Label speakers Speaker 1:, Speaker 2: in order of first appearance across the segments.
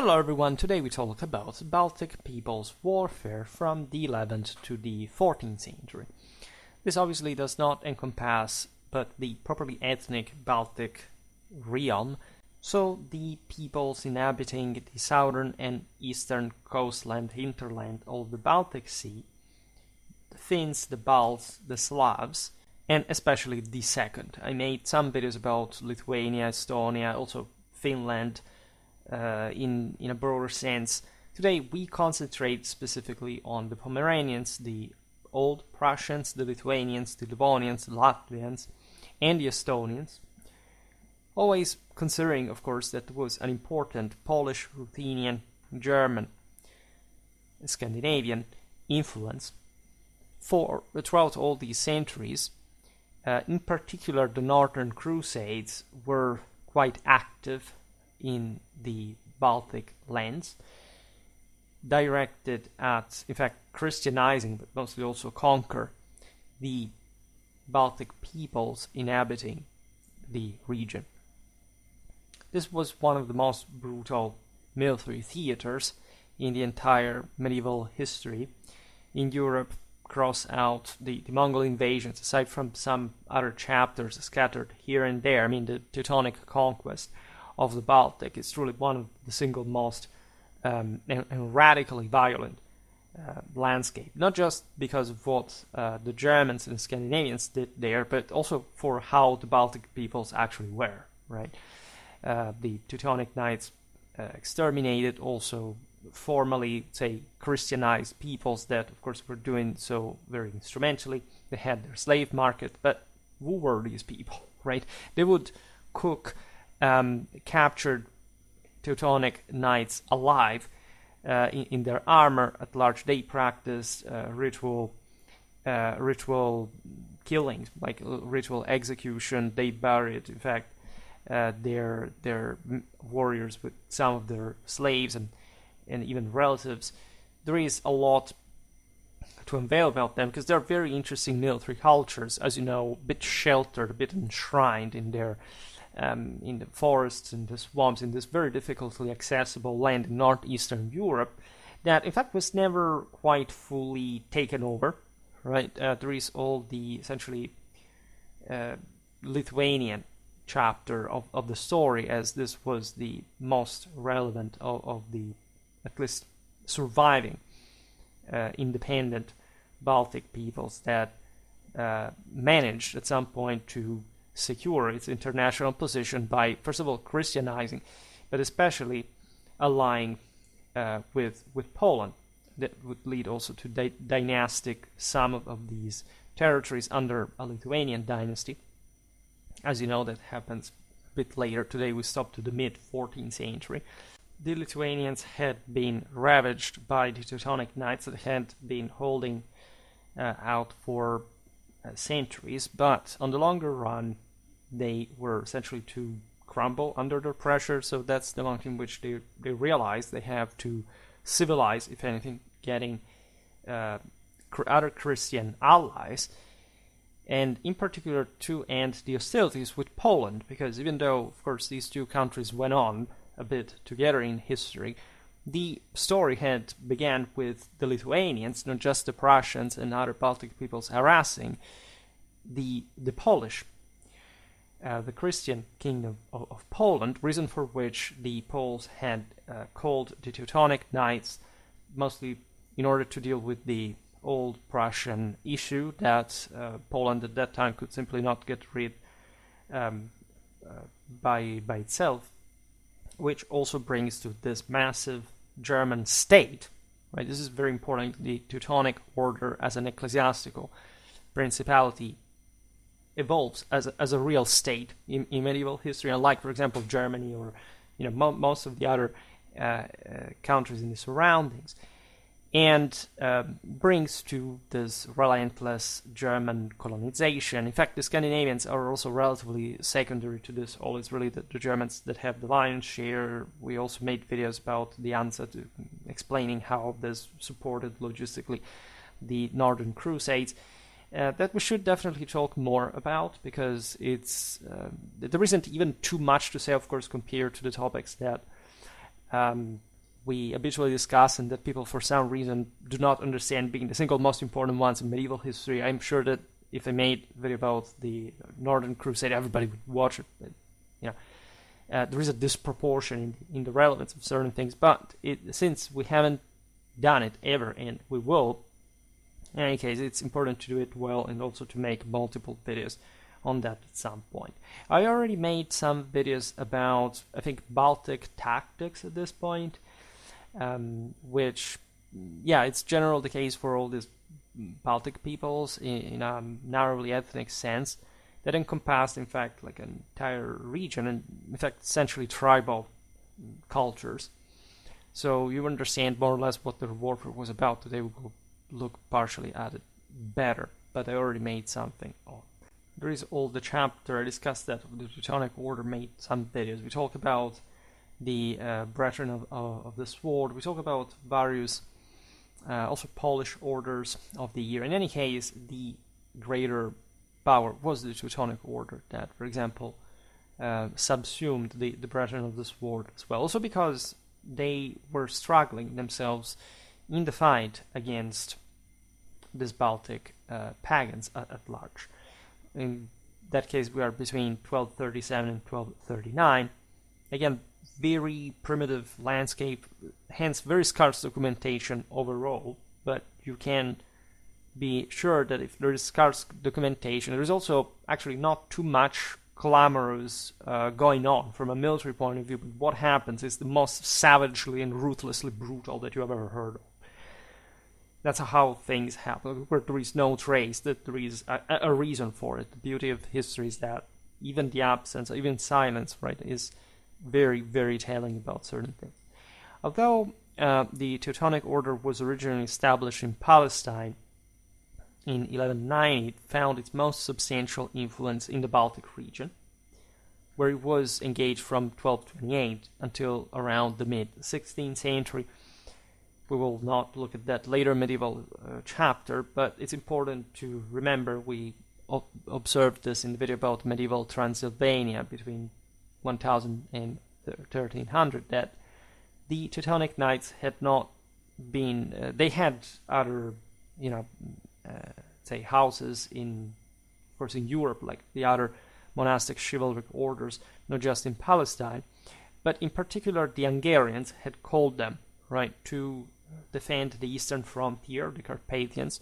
Speaker 1: Hello everyone, today we talk about Baltic peoples' warfare from the 11th to the 14th century. This obviously does not encompass but the properly ethnic Baltic realm, so the peoples inhabiting the southern and eastern coastland hinterland of the Baltic Sea, the Finns, the Balts, the Slavs, and especially the second. I made some videos about Lithuania, Estonia, also Finland, in a broader sense. Today we concentrate specifically on the Pomeranians, the old Prussians, the Lithuanians, the Livonians, the Latvians, and the Estonians. Always considering, of course, that there was an important Polish, Ruthenian, German, Scandinavian influence throughout all these centuries. In particular, the Northern Crusades were quite active in the Baltic lands, directed at, in fact, Christianizing, but mostly also conquer the Baltic peoples inhabiting the region. This was one of the most brutal military theaters in the entire medieval history. In Europe, cross out the Mongol invasions, aside from some other chapters scattered here and there. I mean, the Teutonic conquest of the Baltic is truly one of the single most and radically violent landscape, not just because of what the Germans and the Scandinavians did there, but also for how the Baltic peoples actually were, right? The Teutonic Knights exterminated also formally, say, Christianized peoples that, of course, were doing so very instrumentally. They had their slave market, but who were these people, right? They would cook captured Teutonic knights alive in their armor at large. They practiced ritual killings, like ritual execution. They buried, in fact, their warriors with some of their slaves and even relatives. There is a lot to unveil about them because they're very interesting military cultures, as you know, a bit sheltered, a bit enshrined in their in the forests and the swamps, in this very difficultly accessible land in northeastern Europe, that in fact was never quite fully taken over, right? There is all the essentially Lithuanian chapter of the story, as this was the most relevant of the at least surviving independent Baltic peoples that managed at some point to secure its international position by, first of all, Christianizing, but especially allying with Poland. That would lead also to dynastic some of these territories under a Lithuanian dynasty. As you know, that happens a bit later. Today we stop to the mid-14th century. The Lithuanians had been ravaged by the Teutonic Knights that had been holding out for centuries, but on the longer run they were essentially to crumble under the pressure. So that's the moment in which they realize they have to civilize, if anything, getting other Christian allies, and in particular to end the hostilities with Poland, because even though, of course, these two countries went on a bit together in history, the story had began with the Lithuanians, not just the Prussians and other Baltic peoples harassing the Polish, the Christian kingdom of Poland, reason for which the Poles had called the Teutonic Knights, mostly in order to deal with the old Prussian issue that Poland at that time could simply not get rid by itself, which also brings to this massive German state, right? This is very important. The Teutonic order as an ecclesiastical principality evolves as a real state in medieval history, unlike, for example, Germany or most of the other countries in the surroundings, and brings to this relentless German colonization. In fact, the Scandinavians are also relatively secondary to this. All it's really the Germans that have the lion's share. We also made videos about the answer to explaining how this supported logistically the Northern Crusades. That we should definitely talk more about, because it's there isn't even too much to say, of course, compared to the topics that we habitually discuss and that people for some reason do not understand being the single most important ones in medieval history. I'm sure that if I made a video about the Northern Crusade, everybody would watch it. But, there is a disproportion in the relevance of certain things, but since we haven't done it ever, and we will, in any case, it's important to do it well and also to make multiple videos on that at some point. I already made some videos about, I think, Baltic tactics at this point, which, it's generally the case for all these Baltic peoples in a narrowly ethnic sense that encompassed, in fact, like an entire region, and in fact, essentially tribal cultures. So you understand more or less what their warfare was about. Today we will look partially at it better, but I already made something on. There is all the chapter, I discussed that of the Teutonic Order, made some videos. We talk about the Brethren of the Sword, we talk about various also Polish orders of the year. In any case, the greater power was the Teutonic Order that, for example, subsumed the Brethren of the Sword as well. Also because they were struggling themselves in the fight against these Baltic pagans at large. In that case, we are between 1237 and 1239. Again, very primitive landscape, hence very scarce documentation overall, but you can be sure that if there is scarce documentation, there is also actually not too much glamorous going on from a military point of view, but what happens is the most savagely and ruthlessly brutal that you have ever heard of. That's how things happen, where there is no trace, that there is a reason for it. The beauty of history is that even the absence, even silence, right, is very, very telling about certain things. Although the Teutonic Order was originally established in Palestine in 1190, it found its most substantial influence in the Baltic region, where it was engaged from 1228 until around the mid-16th century. We will not look at that later medieval chapter, but it's important to remember we observed this in the video about medieval Transylvania between 1000 and 1300, that the Teutonic Knights had not been, they had other, say, houses in, of course, in Europe, like the other monastic chivalric orders, not just in Palestine, but in particular the Hungarians had called them, right, to defend the eastern frontier, the Carpathians,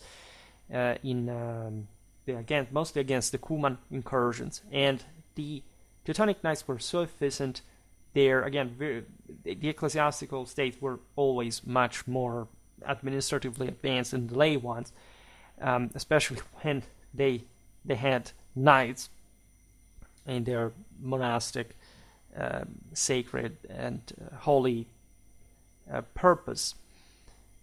Speaker 1: mostly against the Cuman incursions. And the Teutonic Knights were so efficient there, again, the ecclesiastical states were always much more administratively advanced than the lay ones, especially when they had knights in their monastic, sacred and holy purpose,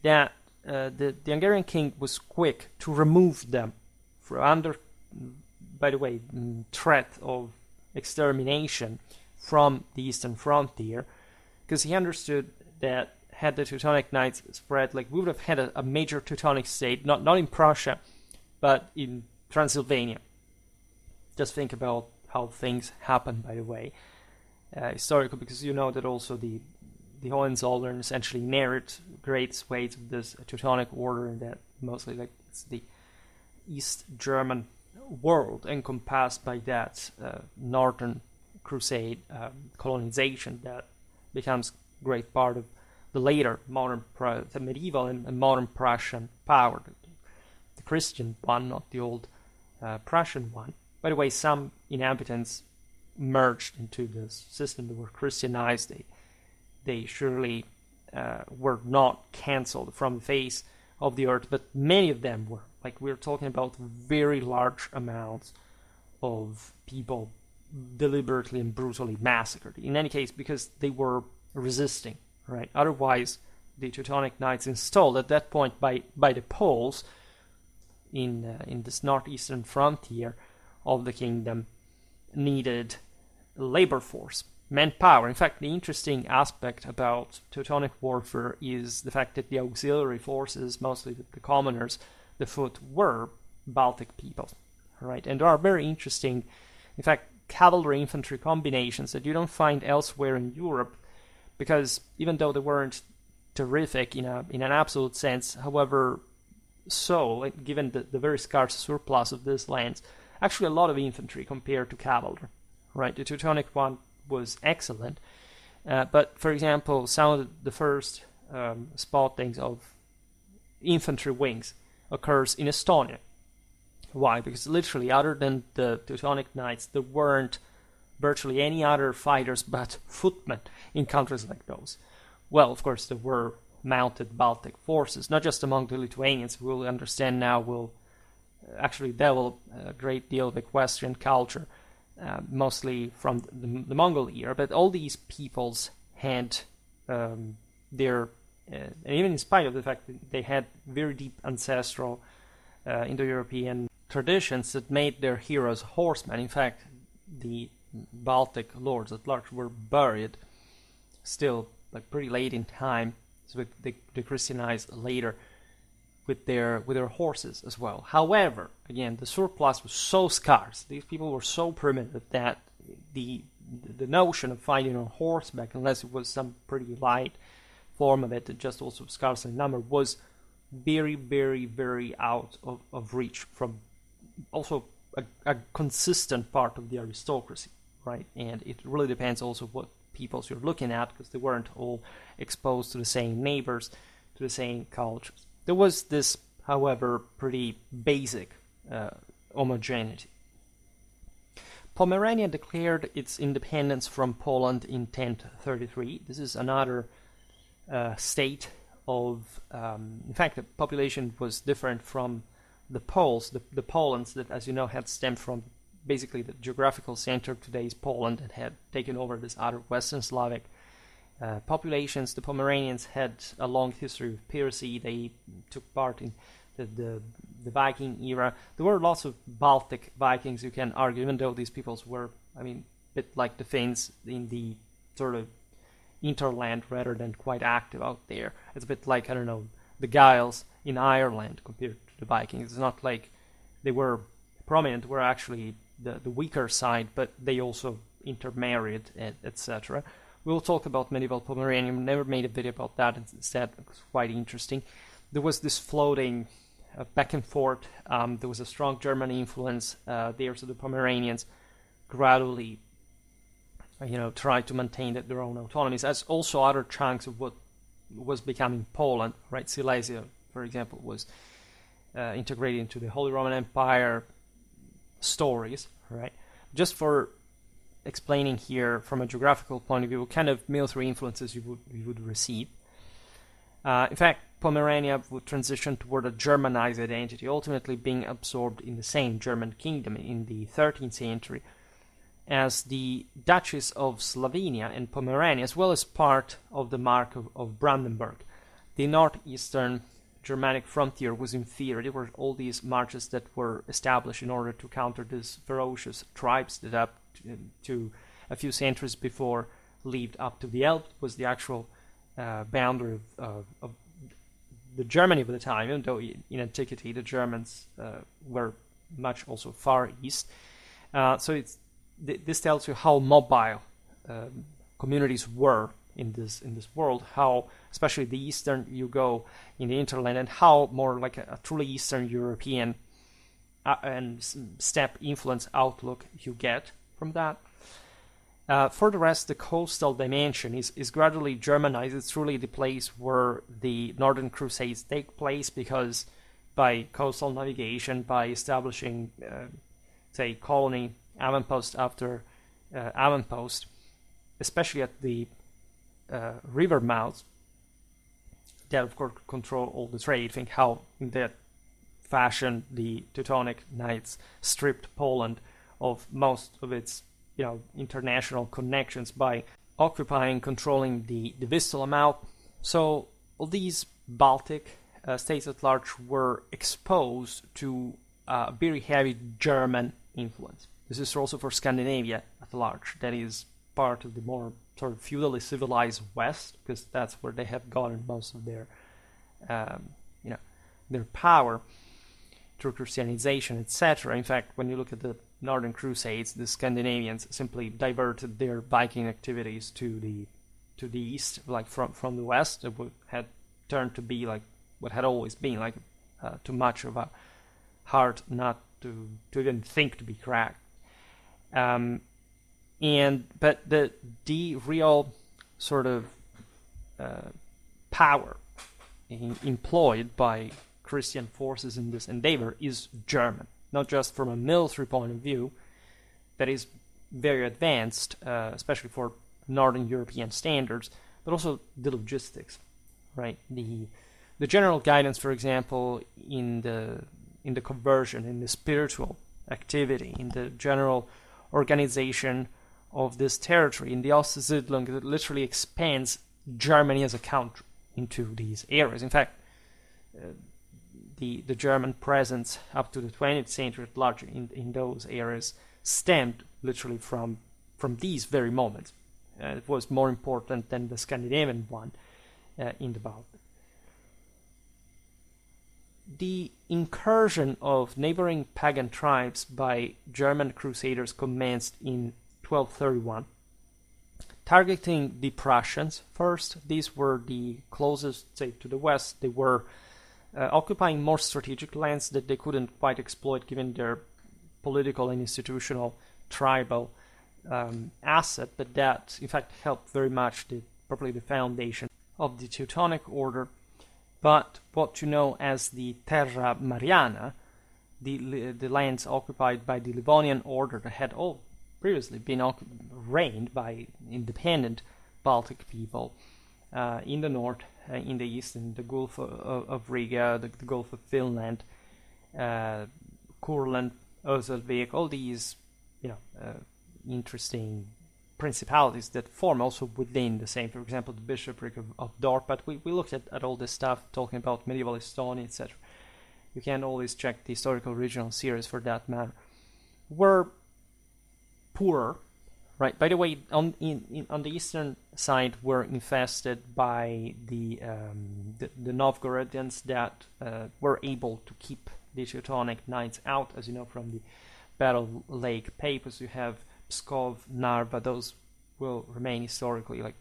Speaker 1: that the Hungarian king was quick to remove them from under, by the way, threat of extermination from the eastern frontier, because he understood that had the Teutonic Knights spread, like we would have had a major Teutonic state, not in Prussia, but in Transylvania. Just think about how things happen, by the way, historically, because you know that also the Hohenzollern essentially inherit great swathes of this Teutonic Order, and that mostly like it's the East German world encompassed by that Northern Crusade colonization that becomes a great part of the later modern, the medieval and modern Prussian power, the Christian one, not the old Prussian one. By the way, some inhabitants merged into this system that were Christianized. They surely were not cancelled from the face of the earth, but many of them were. Like, we're talking about very large amounts of people deliberately and brutally massacred. In any case, because they were resisting, right? Otherwise, the Teutonic Knights, installed at that point by the Poles in this northeastern frontier of the kingdom, needed labor force, manpower. In fact, the interesting aspect about Teutonic warfare is the fact that the auxiliary forces, mostly the commoners, the foot, were Baltic people, right? And there are very interesting, in fact, cavalry infantry combinations that you don't find elsewhere in Europe, because even though they weren't terrific in an absolute sense. However, given the very scarce surplus of these lands, actually a lot of infantry compared to cavalry, right? The Teutonic one was excellent, but for example, some of the first spottings of infantry wings occurs in Estonia. Why? Because literally, other than the Teutonic knights, there weren't virtually any other fighters but footmen in countries like those. Well, of course, there were mounted Baltic forces, not just among the Lithuanians. We'll understand now, will actually develop a great deal of equestrian culture, mostly from the Mongol era, but all these peoples had their, and even in spite of the fact that they had very deep ancestral Indo-European traditions that made their heroes horsemen. In fact, the Baltic lords at large were buried still like pretty late in time, so they Christianized later with their horses as well. However, again, the surplus was so scarce, these people were so primitive, that the notion of fighting on horseback, unless it was some pretty light form of it, and just also scarce in number, was very, very, very out of reach from also a consistent part of the aristocracy, right? And it really depends also what peoples you're looking at, because they weren't all exposed to the same neighbors, to the same cultures. There was this, however, pretty basic homogeneity. Pomerania declared its independence from Poland in 1033. This is another state of, in fact, the population was different from the Poles, the Polands that, as you know, had stemmed from basically the geographical center of today's Poland and had taken over this other Western Slavic populations. The Pomeranians had a long history of piracy. They took part in the Viking era. There were lots of Baltic Vikings, you can argue, even though these peoples were, I mean, a bit like the Finns in the sort of interland rather than quite active out there. It's a bit like, I don't know, the Gaels in Ireland compared to the Vikings. It's not like they were prominent, were actually the weaker side, but they also intermarried, etc. We'll talk about medieval Pomeranian. Never made a video about that. Instead, it was quite interesting. There was this floating back and forth. There was a strong German influence there, so the Pomeranians gradually, tried to maintain their own autonomies, as also other chunks of what was becoming Poland, right? Silesia, for example, was integrated into the Holy Roman Empire stories, right? Just for explaining here from a geographical point of view what kind of military influences you would receive. In fact, Pomerania would transition toward a Germanized identity, ultimately being absorbed in the same German kingdom in the 13th century as the duchies of Slovenia and Pomerania, as well as part of the Mark of Brandenburg. The northeastern Germanic frontier was inferior. There were all these marches that were established in order to counter these ferocious tribes that up to a few centuries before lived up to the Elbe, was the actual boundary of the Germany of the time, even though in antiquity the Germans were much also far east. So this tells you how mobile communities were in this world, how especially the eastern you go in the interland, and how more like a truly Eastern European and steppe influence outlook you get from that. For the rest, the coastal dimension is gradually Germanized. It's truly the place where the Northern Crusades take place, because by coastal navigation, by establishing, say, colony avampost after avampost, especially at the river mouths, that of course control all the trade. Think how in that fashion the Teutonic knights stripped Poland of most of its international connections by occupying, controlling the Vistula mouth. So all these Baltic states at large were exposed to very heavy German influence. This is also for Scandinavia at large. That is part of the more sort of feudally civilized West, because that's where they have gotten most of their, their power through Christianization, etc. In fact, when you look at the Northern Crusades, the Scandinavians simply diverted their Viking activities to the to the east, like from the west, it had turned to be like what had always been, like too much of a hard nut to even think to be cracked. But the real sort of power employed by Christian forces in this endeavor is German, not just from a military point of view that is very advanced, especially for Northern European standards, but also the logistics, right? The general guidance, for example, in the conversion, in the spiritual activity, in the general organization of this territory, in the Ostsiedlung, it literally expands Germany as a country into these areas. In fact, the German presence up to the 20th century at large in those areas stemmed literally from these very moments. It was more important than the Scandinavian one in the Baltic. The incursion of neighboring pagan tribes by German crusaders commenced in 1231, targeting the Prussians first. These were the closest, say, to the west. They were occupying more strategic lands that they couldn't quite exploit given their political and institutional tribal asset, but that in fact helped very much probably the foundation of the Teutonic order. But what you know as the Terra Mariana, the lands occupied by the Livonian order that had all previously been reigned by independent Baltic people in the north, in the east, in the Gulf of Riga, the Gulf of Finland, Kurland, Özelvik, all these, interesting principalities that form also within the same. For example, the bishopric of Dorpat. We looked at all this stuff, talking about medieval Estonia, etc. You can always check the historical regional series for that matter. Were poorer, right? By the way, on the eastern side, were infested by the Novgorodians that were able to keep the Teutonic Knights out, as you know from the Battle Lake Papers. You have Pskov, Narva, those will remain historically like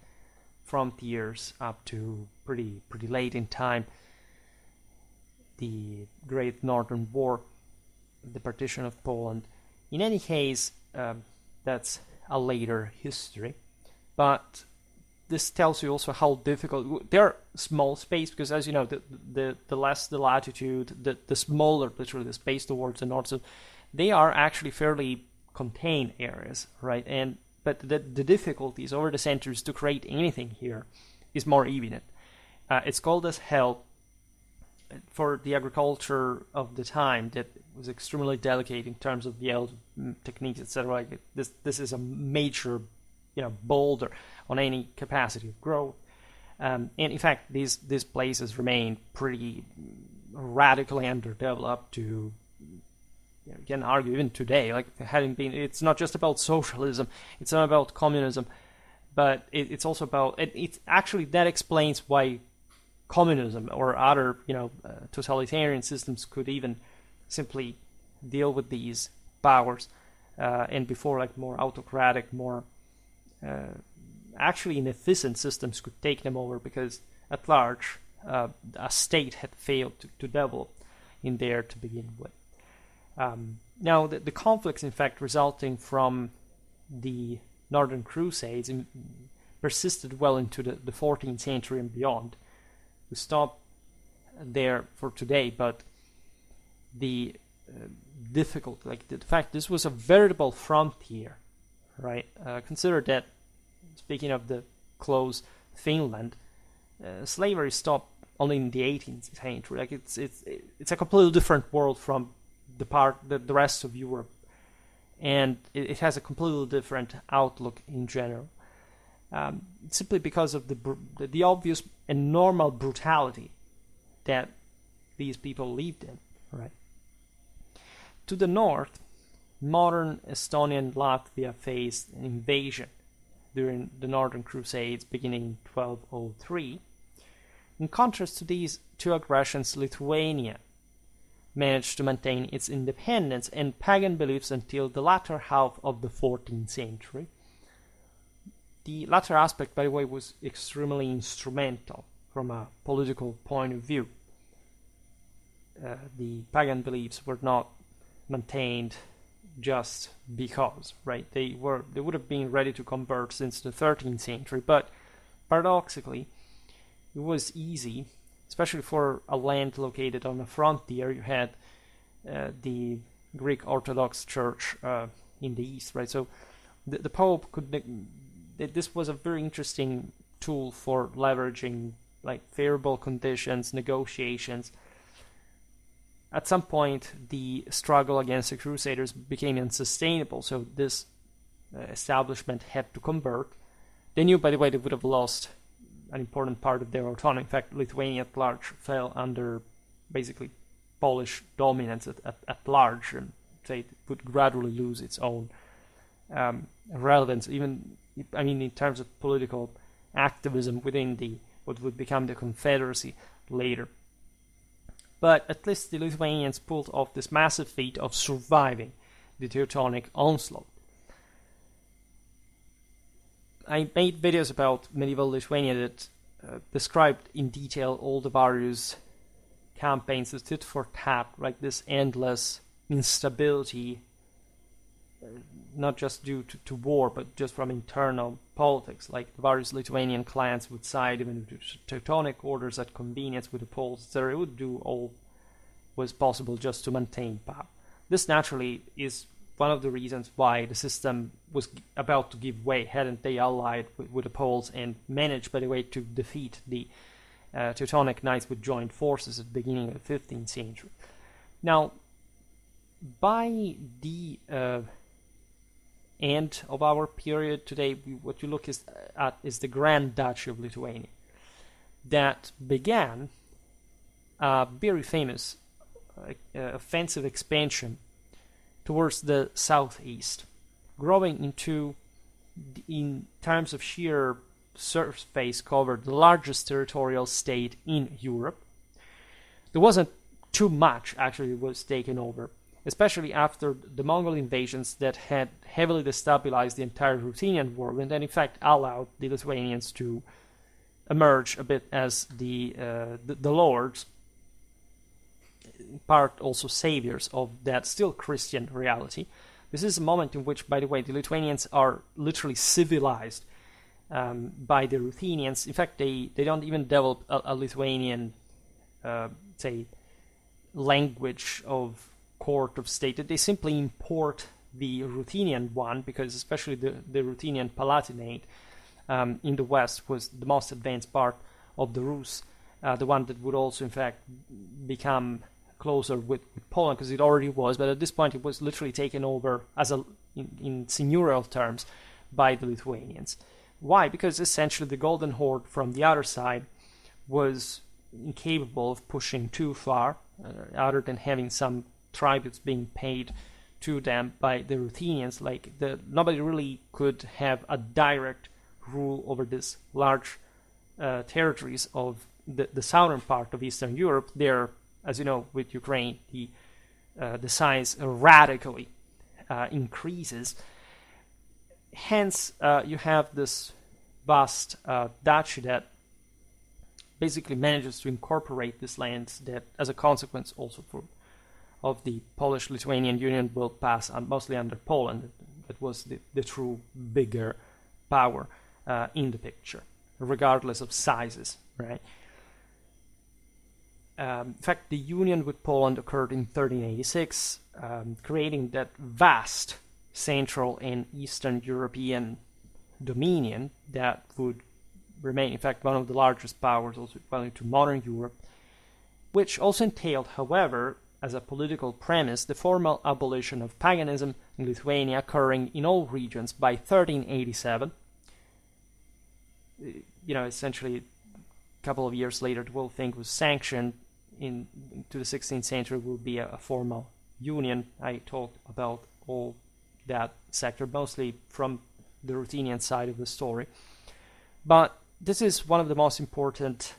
Speaker 1: frontiers up to pretty late in time. The Great Northern War, the partition of Poland. In any case, that's a later history, but this tells you also how difficult. They're small space because, as you know, the less the latitude, the smaller literally the space towards the north. So they are actually fairly contained areas, right? But the difficulties over the centuries to create anything here is more evident. It's cold as hell for the agriculture of the time that was extremely delicate in terms of yield techniques, etc. Like this is a major, boulder on any capacity of growth. And in fact, these places remain pretty radically underdeveloped to. You can argue even today, like having been, it's not just about socialism, it's not about communism, but it's also about, it's actually that explains why communism or other, totalitarian systems could even simply deal with these powers, and before like more autocratic, more actually inefficient systems could take them over because at large a state had failed to develop in there to begin with. Now, the conflicts, in fact, resulting from the Northern Crusades persisted well into the 14th century and beyond. We stop there for today, but the difficult, like the fact this was a veritable frontier, right? Consider that, speaking of the close Finland, slavery stopped only in the 18th century. Like it's a completely different world from the rest of Europe, and it has a completely different outlook in general, simply because of the obvious and normal brutality that these people lived in, right? To the north, modern Estonia and Latvia faced an invasion during the Northern Crusades beginning in 1203. In contrast to these two aggressions, Lithuania managed to maintain its independence and pagan beliefs until the latter half of the 14th century. The latter aspect, by the way, was extremely instrumental from a political point of view. The pagan beliefs were not maintained just because, right? They would have been ready to convert since the 13th century, but paradoxically, it was easy, especially for a land located on the frontier. You had the Greek Orthodox Church in the east, right? So the Pope could. This was a very interesting tool for leveraging like favorable conditions, negotiations. At some point, the struggle against the Crusaders became unsustainable, so this establishment had to convert. They knew, by the way, they would have lost an important part of their autonomy. In fact, Lithuania at large fell under basically Polish dominance at large, and it would gradually lose its own relevance, even, I mean, in terms of political activism within what would become the Confederacy later. But at least the Lithuanians pulled off this massive feat of surviving the Teutonic onslaught. I made videos about medieval Lithuania that described in detail all the various campaigns, the tit for tat, like this endless instability, not just due to war, but just from internal politics. Like the various Lithuanian clans would side even with Teutonic orders at convenience with the Poles, so it would do all was possible just to maintain power. This naturally is one of the reasons why the system was about to give way, hadn't they allied with the Poles and managed, by the way, to defeat the Teutonic knights with joint forces at the beginning of the 15th century. Now, by the end of our period today, what you look at is the Grand Duchy of Lithuania, that began a very famous offensive expansion towards the southeast, growing into, in terms of sheer surface cover, the largest territorial state in Europe. There wasn't too much actually was taken over, especially after the Mongol invasions that had heavily destabilized the entire Ruthenian world, and in fact allowed the Lithuanians to emerge a bit as the lords, in part also saviors of that still Christian reality. This is a moment in which, by the way, the Lithuanians are literally civilized by the Ruthenians. In fact, they don't even develop a Lithuanian, say, language of court of state. They simply import the Ruthenian one, because especially the Ruthenian Palatinate in the west was the most advanced part of the Rus, the one that would also in fact become closer with Poland, because it already was, but at this point it was literally taken over as in seigneurial terms by the Lithuanians. Why? Because essentially the Golden Horde from the other side was incapable of pushing too far, other than having some tributes being paid to them by the Ruthenians. Like nobody really could have a direct rule over this large territories of the southern part of Eastern Europe. There, as you know, with Ukraine, the size radically increases. Hence, you have this vast duchy that basically manages to incorporate these lands that, as a consequence also of the Polish-Lithuanian Union, will pass mostly under Poland. That was the true bigger power in the picture, regardless of sizes, right? In fact, the union with Poland occurred in 1386, creating that vast Central and Eastern European dominion that would remain, in fact, one of the largest powers also well into modern Europe, which also entailed, however, as a political premise, the formal abolition of paganism in Lithuania occurring in all regions by 1387. Essentially, a couple of years later, the whole thing was sanctioned into the 16th century will be a formal union. I talked about all that sector, mostly from the Ruthenian side of the story. But this is one of the most important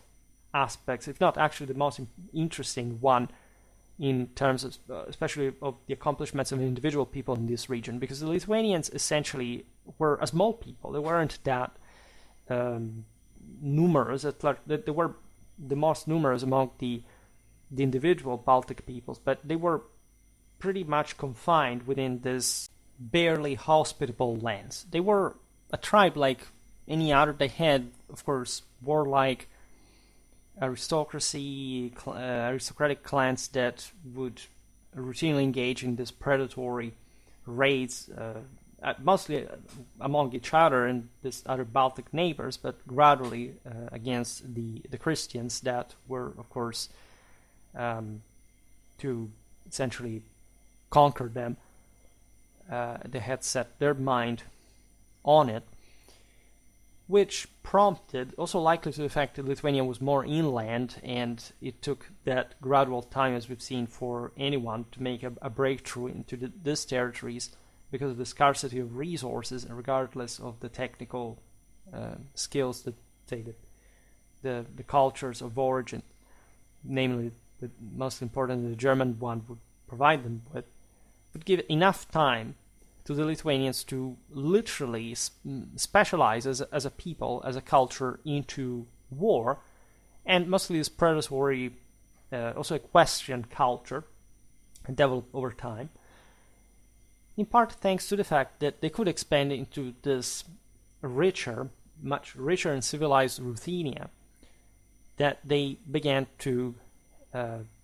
Speaker 1: aspects, if not actually the most interesting one, in terms of, especially of the accomplishments of individual people in this region, because the Lithuanians essentially were a small people. They weren't that numerous. They were the most numerous among the individual Baltic peoples, but they were pretty much confined within this barely hospitable lands. They were a tribe like any other. They had, of course, warlike aristocratic clans that would routinely engage in this predatory raids, mostly among each other and these other Baltic neighbors, but gradually against the Christians that were, of course, to essentially conquer them. They had set their mind on it, which prompted, also likely to the fact that Lithuania was more inland, and it took that gradual time, as we've seen, for anyone to make a breakthrough into these territories because of the scarcity of resources, and regardless of the technical skills that, say, the cultures of origin, namely the most important, the German one, would provide them with, would give enough time to the Lithuanians to literally specialize as a people, as a culture, into war, and mostly this predatory, also equestrian culture, developed over time, in part thanks to the fact that they could expand into this richer, much richer and civilized Ruthenia, that they began to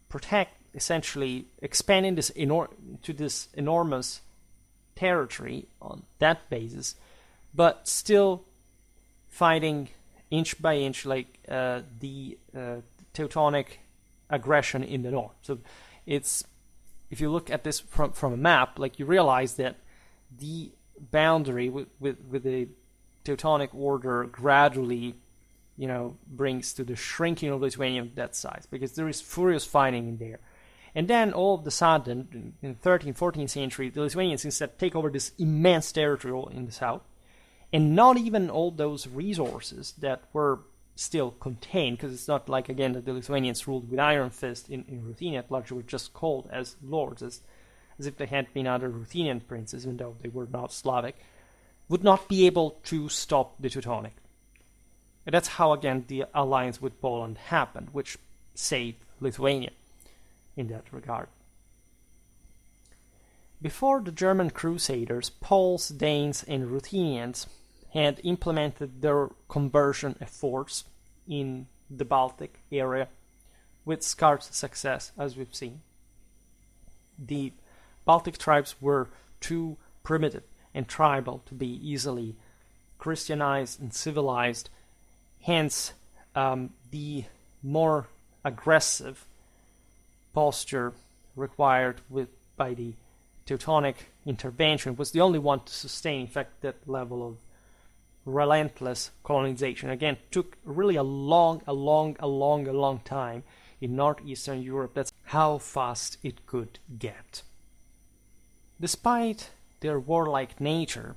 Speaker 1: protect, essentially expanding this to this enormous territory on that basis, but still fighting inch by inch, like the Teutonic aggression in the north. So it's, if you look at this from a map, like, you realize that the boundary with the Teutonic order gradually, brings to the shrinking of Lithuania of that size, because there is furious fighting in there. And then all of a sudden, in the 13th, 14th century, the Lithuanians instead take over this immense territory in the south, and not even all those resources that were still contained, because it's not like, again, that the Lithuanians ruled with iron fist in Ruthenia. Largely were just called as lords, as if they had been other Ruthenian princes, even though they were not Slavic, would not be able to stop the Teutonic. And that's how, again, the alliance with Poland happened, which saved Lithuania in that regard. Before the German Crusaders, Poles, Danes, and Ruthenians had implemented their conversion efforts in the Baltic area with scarce success, as we've seen. The Baltic tribes were too primitive and tribal to be easily Christianized and civilized. Hence, the more aggressive posture required by the Teutonic intervention was the only one to sustain, in fact, that level of relentless colonization. Again, took really a long time in northeastern Europe. That's how fast it could get. Despite their warlike nature,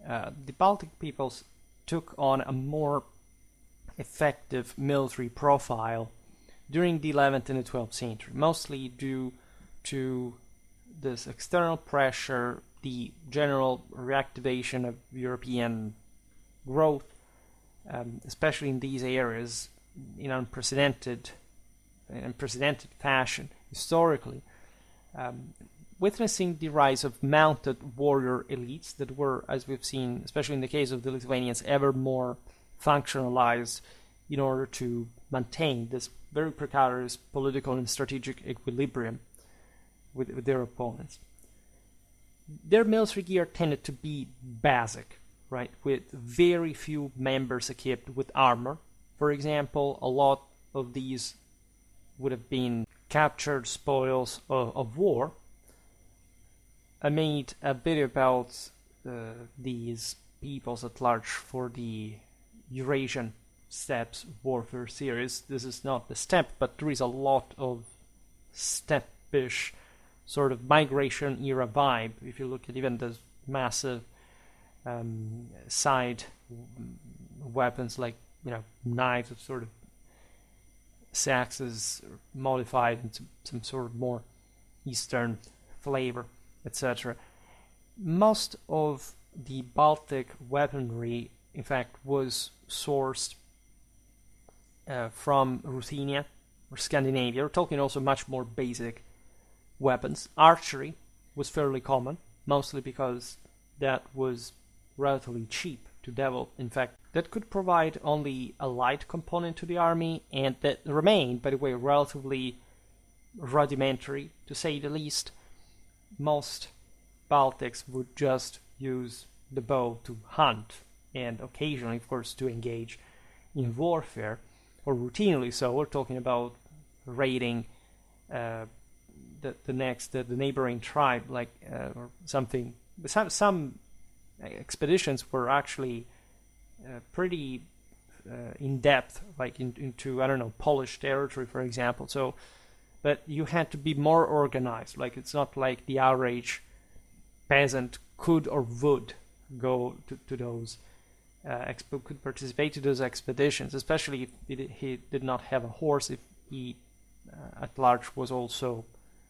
Speaker 1: the Baltic peoples took on a more effective military profile during the 11th and the 12th century, mostly due to this external pressure, the general reactivation of European growth, especially in these areas, in unprecedented fashion historically, witnessing the rise of mounted warrior elites that were, as we've seen, especially in the case of the Lithuanians, ever more functionalized in order to maintain this very precarious political and strategic equilibrium with their opponents. Their military gear tended to be basic, right, with very few members equipped with armor. For example, a lot of these would have been captured spoils of war. I made a video about these peoples at large for the Eurasian Steppes Warfare series. This is not the steppe, but there is a lot of steppish sort of migration era vibe. If you look at even the massive side weapons like knives of sort of axes modified into some sort of more Eastern flavor, etc. Most of the Baltic weaponry, in fact, was sourced from Ruthenia or Scandinavia. We're talking also much more basic weapons. Archery was fairly common, mostly because that was relatively cheap to develop. In fact, that could provide only a light component to the army, and that remained, by the way, relatively rudimentary, to say the least. Most Baltics would just use the bow to hunt, and occasionally, of course, to engage in warfare, or routinely so. We're talking about raiding the neighboring tribe, like or something. Some expeditions were actually pretty in depth, like into, I don't know, Polish territory, for example. So, but you had to be more organized. Like, it's not like the average peasant could or would go to those could participate in those expeditions, especially if he did not have a horse, if he at large was also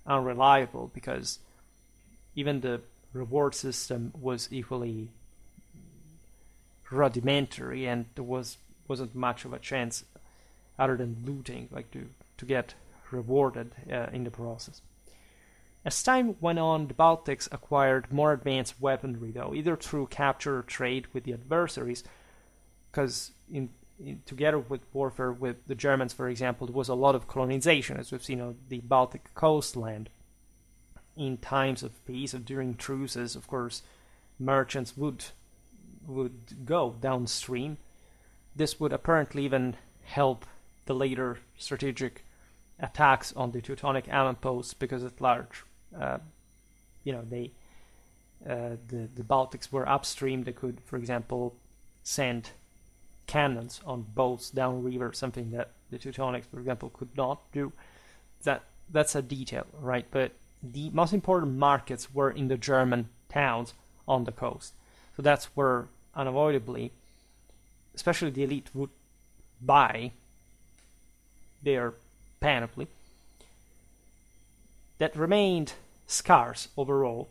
Speaker 1: unreliable, because even the reward system was equally rudimentary, and there wasn't much of a chance other than looting, like to get rewarded in the process. As time went on, the Baltics acquired more advanced weaponry, though, either through capture or trade with the adversaries, because together with warfare with the Germans, for example, there was a lot of colonization, as we've seen on the Baltic coastland. In times of peace or during truces, of course, merchants would go downstream. This would apparently even help the later strategic attacks on the Teutonic outposts, because at large, the Baltics were upstream. They could, for example, send cannons on boats downriver, something that the Teutonics, for example, could not do. That's a detail, right? But the most important markets were in the German towns on the coast. So that's where, unavoidably, especially the elite would buy their panoply. That remained scarce overall.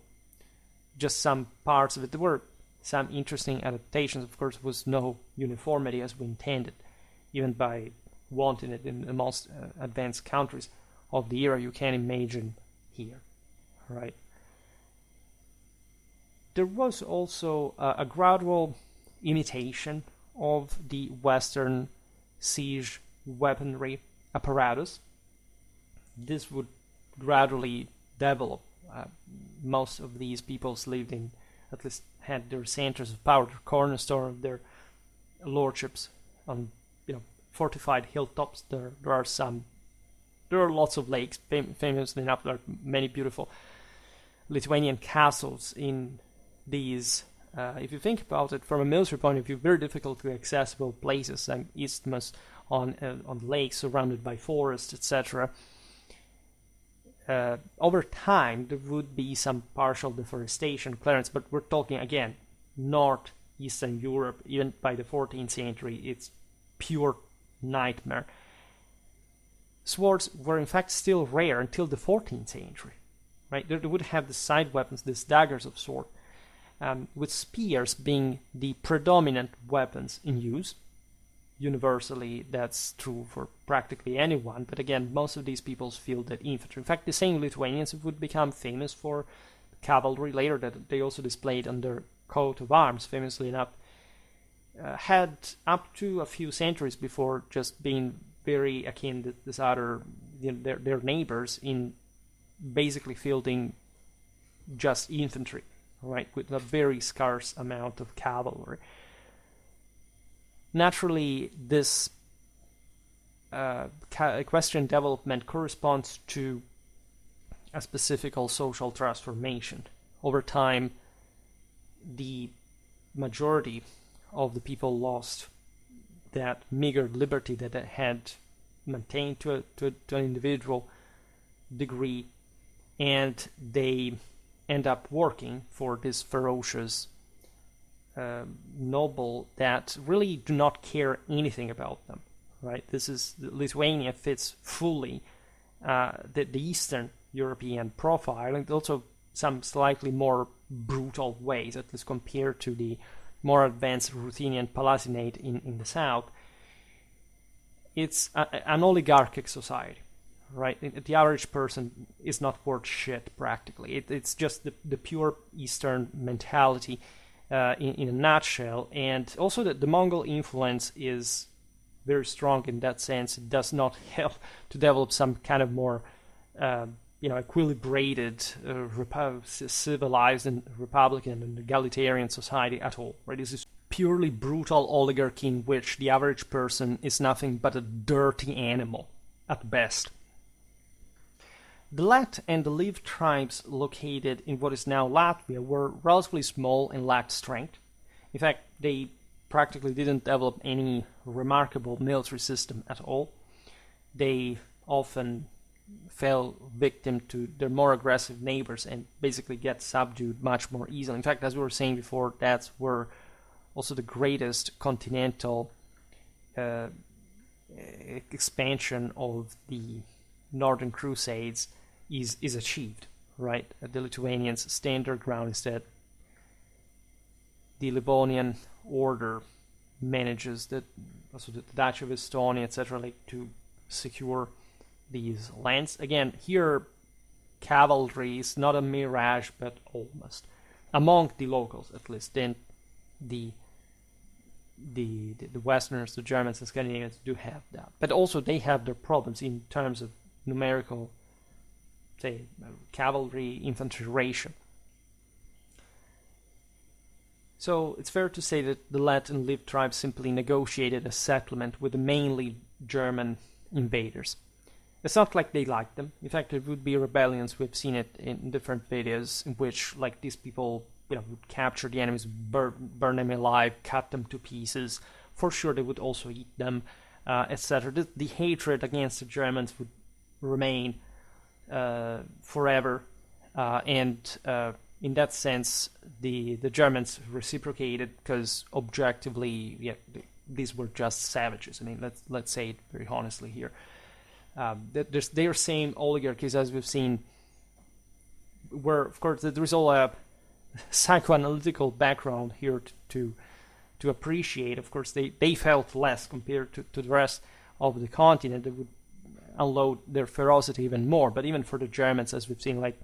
Speaker 1: Just some parts of it. There were some interesting adaptations. Of course, there was no uniformity as we intended, even by wanting it in the most advanced countries of the era you can imagine here, right? There was also a gradual imitation of the Western siege weaponry apparatus. This would gradually develop. Most of these peoples lived in, at least had their centers of power, their cornerstone of their lordships on, fortified hilltops. There are lots of lakes. Famously enough, there are many beautiful Lithuanian castles in these. If you think about it from a military point of view, very difficultly accessible places, like isthmus on lakes surrounded by forests, etc. Over time, there would be some partial deforestation clearance, but we're talking, again, northeastern Europe. Even by the 14th century, it's pure nightmare. Swords were in fact still rare until the 14th century, right? They would have the side weapons, these daggers of sword, with spears being the predominant weapons in use. Universally, that's true for practically anyone, but again, most of these peoples fielded infantry. In fact, the same Lithuanians would become famous for cavalry later, that they also displayed on their coat of arms, famously enough, had up to a few centuries before just being very akin to this other, their neighbors in basically fielding just infantry, right, with a very scarce amount of cavalry. Naturally, this equestrian development corresponds to a specific social transformation. Over time, the majority of the people lost that meager liberty that they had maintained to an individual degree, and they end up working for this ferocious noble that really do not care anything about them, right? Lithuania fits fully the Eastern European profile, and also some slightly more brutal ways, at least compared to the more advanced Ruthenian Palatinate in the south. It's an oligarchic society, right? The average person is not worth shit, practically. It's just the pure Eastern mentality in a nutshell. And also the Mongol influence is very strong in that sense. It does not help to develop some kind of more equilibrated, civilized and republican and egalitarian society at all, right? This is purely brutal oligarchy in which the average person is nothing but a dirty animal at best. The Lat and the Liv tribes located in what is now Latvia were relatively small and lacked strength. In fact, they practically didn't develop any remarkable military system at all. They often fell victim to their more aggressive neighbors and basically get subdued much more easily. In fact, as we were saying before, that's where also the greatest continental expansion of the Northern Crusades is achieved, right? The Lithuanians stand their ground instead. The Livonian order manages also the Duchy of Estonia, etc., like to secure these lands. Again, here cavalry is not a mirage, but almost among the locals, at least. Then the Westerners, the Germans and Scandinavians do have that, but also they have their problems in terms of numerical, say, cavalry, infantry ratio. So it's fair to say that the Lat and Liv tribes simply negotiated a settlement with the mainly German invaders. It's not like they liked them. In fact, there would be rebellions. We've seen it in different videos in which, like, these people, would capture the enemies, burn them alive, cut them to pieces. For sure, they would also eat them, etc. The hatred against the Germans would remain forever, and in that sense, the Germans reciprocated because objectively, these were just savages. I mean, let's say it very honestly here. They are same oligarchies as we've seen, where of course there is all a psychoanalytical background here to appreciate. Of course, they felt less compared to the rest of the continent. They would unload their ferocity even more. But even for the Germans, as we've seen, like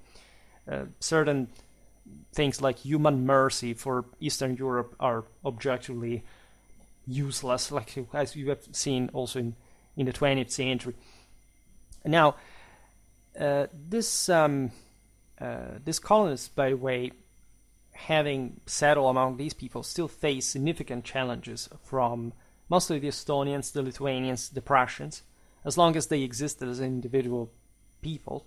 Speaker 1: certain things like human mercy for Eastern Europe are objectively useless, like as you have seen also in the 20th century. Now, this colonists, by the way, having settled among these people, still face significant challenges from mostly the Estonians, the Lithuanians, the Prussians, as long as they existed as individual people.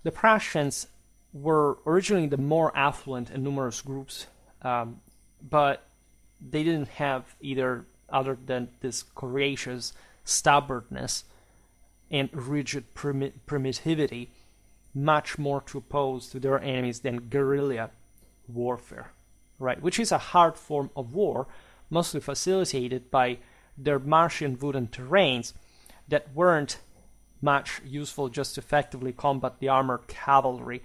Speaker 1: The Prussians were originally the more affluent and numerous groups, but they didn't have either other than this courageous stubbornness and rigid primitivity, much more to oppose to their enemies than guerrilla warfare, right? Which is a hard form of war, mostly facilitated by their marshy and wooden terrains that weren't much useful just to effectively combat the armored cavalry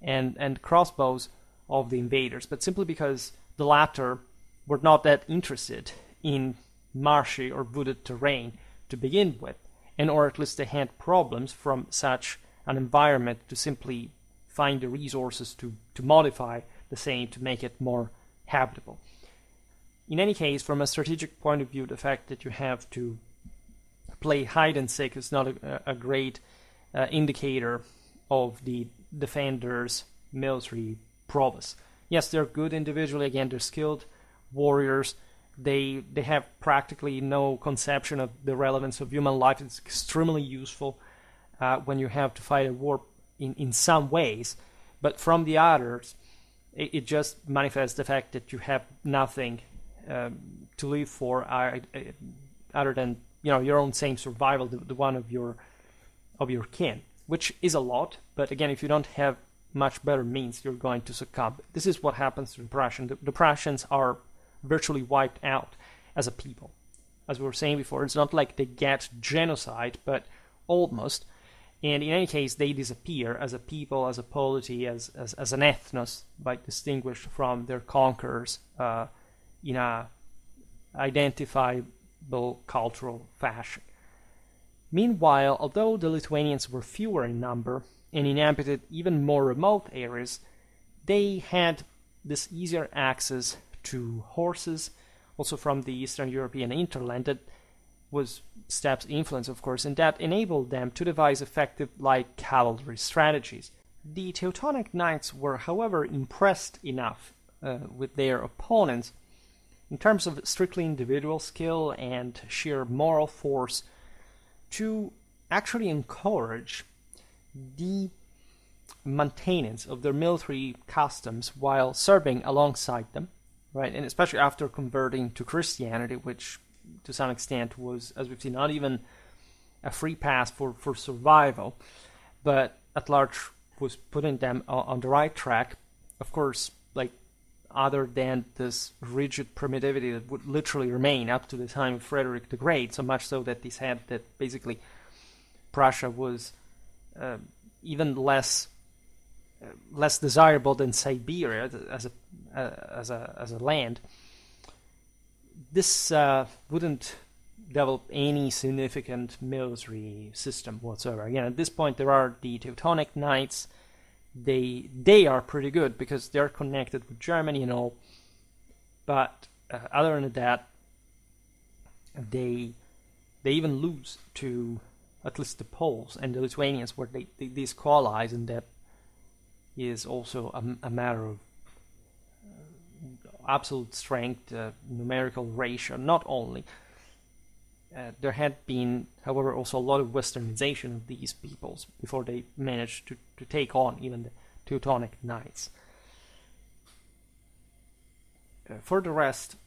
Speaker 1: and crossbows of the invaders, but simply because the latter were not that interested in marshy or wooded terrain to begin with, and or at least they had problems from such an environment to simply find the resources to modify the same to make it more habitable. In any case, from a strategic point of view, the fact that you have to play hide and seek is not a great indicator of the defenders' military prowess. Yes, they're good individually, again, they're skilled warriors. They have practically no conception of the relevance of human life. It's extremely useful when you have to fight a war in some ways, but from the others, it just manifests the fact that you have nothing to live for other than your own same survival, the one of your kin, which is a lot. But again, if you don't have much better means, you're going to succumb. This is what happens to the Prussians. The Prussians are virtually wiped out as a people. As we were saying before, it's not like they get genocide, but almost. And in any case, they disappear as a people, as a polity, as an ethnos, distinguished from their conquerors in a identifiable cultural fashion. Meanwhile, although the Lithuanians were fewer in number and inhabited even more remote areas, they had this easier access to horses, also from the Eastern European hinterland, that was Stepp's influence, of course, and that enabled them to devise effective light cavalry strategies. The Teutonic knights were, however, impressed enough with their opponents in terms of strictly individual skill and sheer moral force to actually encourage the maintenance of their military customs while serving alongside them, right? And especially after converting to Christianity, which to some extent was, as we've seen, not even a free pass for survival, but at large was putting them on the right track. Of course, other than this rigid primitivity that would literally remain up to the time of Frederick the Great, so much so that this had that basically Prussia was even less desirable than Siberia as a land. This wouldn't develop any significant military system whatsoever. Again, at this point, there are the Teutonic Knights. They are pretty good because they're connected with Germany and all. But other than that, they even lose to at least the Poles and the Lithuanians, where they disqualize, and that is also a matter of absolute strength, numerical ratio. Not only there had been, however, also a lot of Westernization of these peoples before they managed to take on even the Teutonic Knights. For the rest,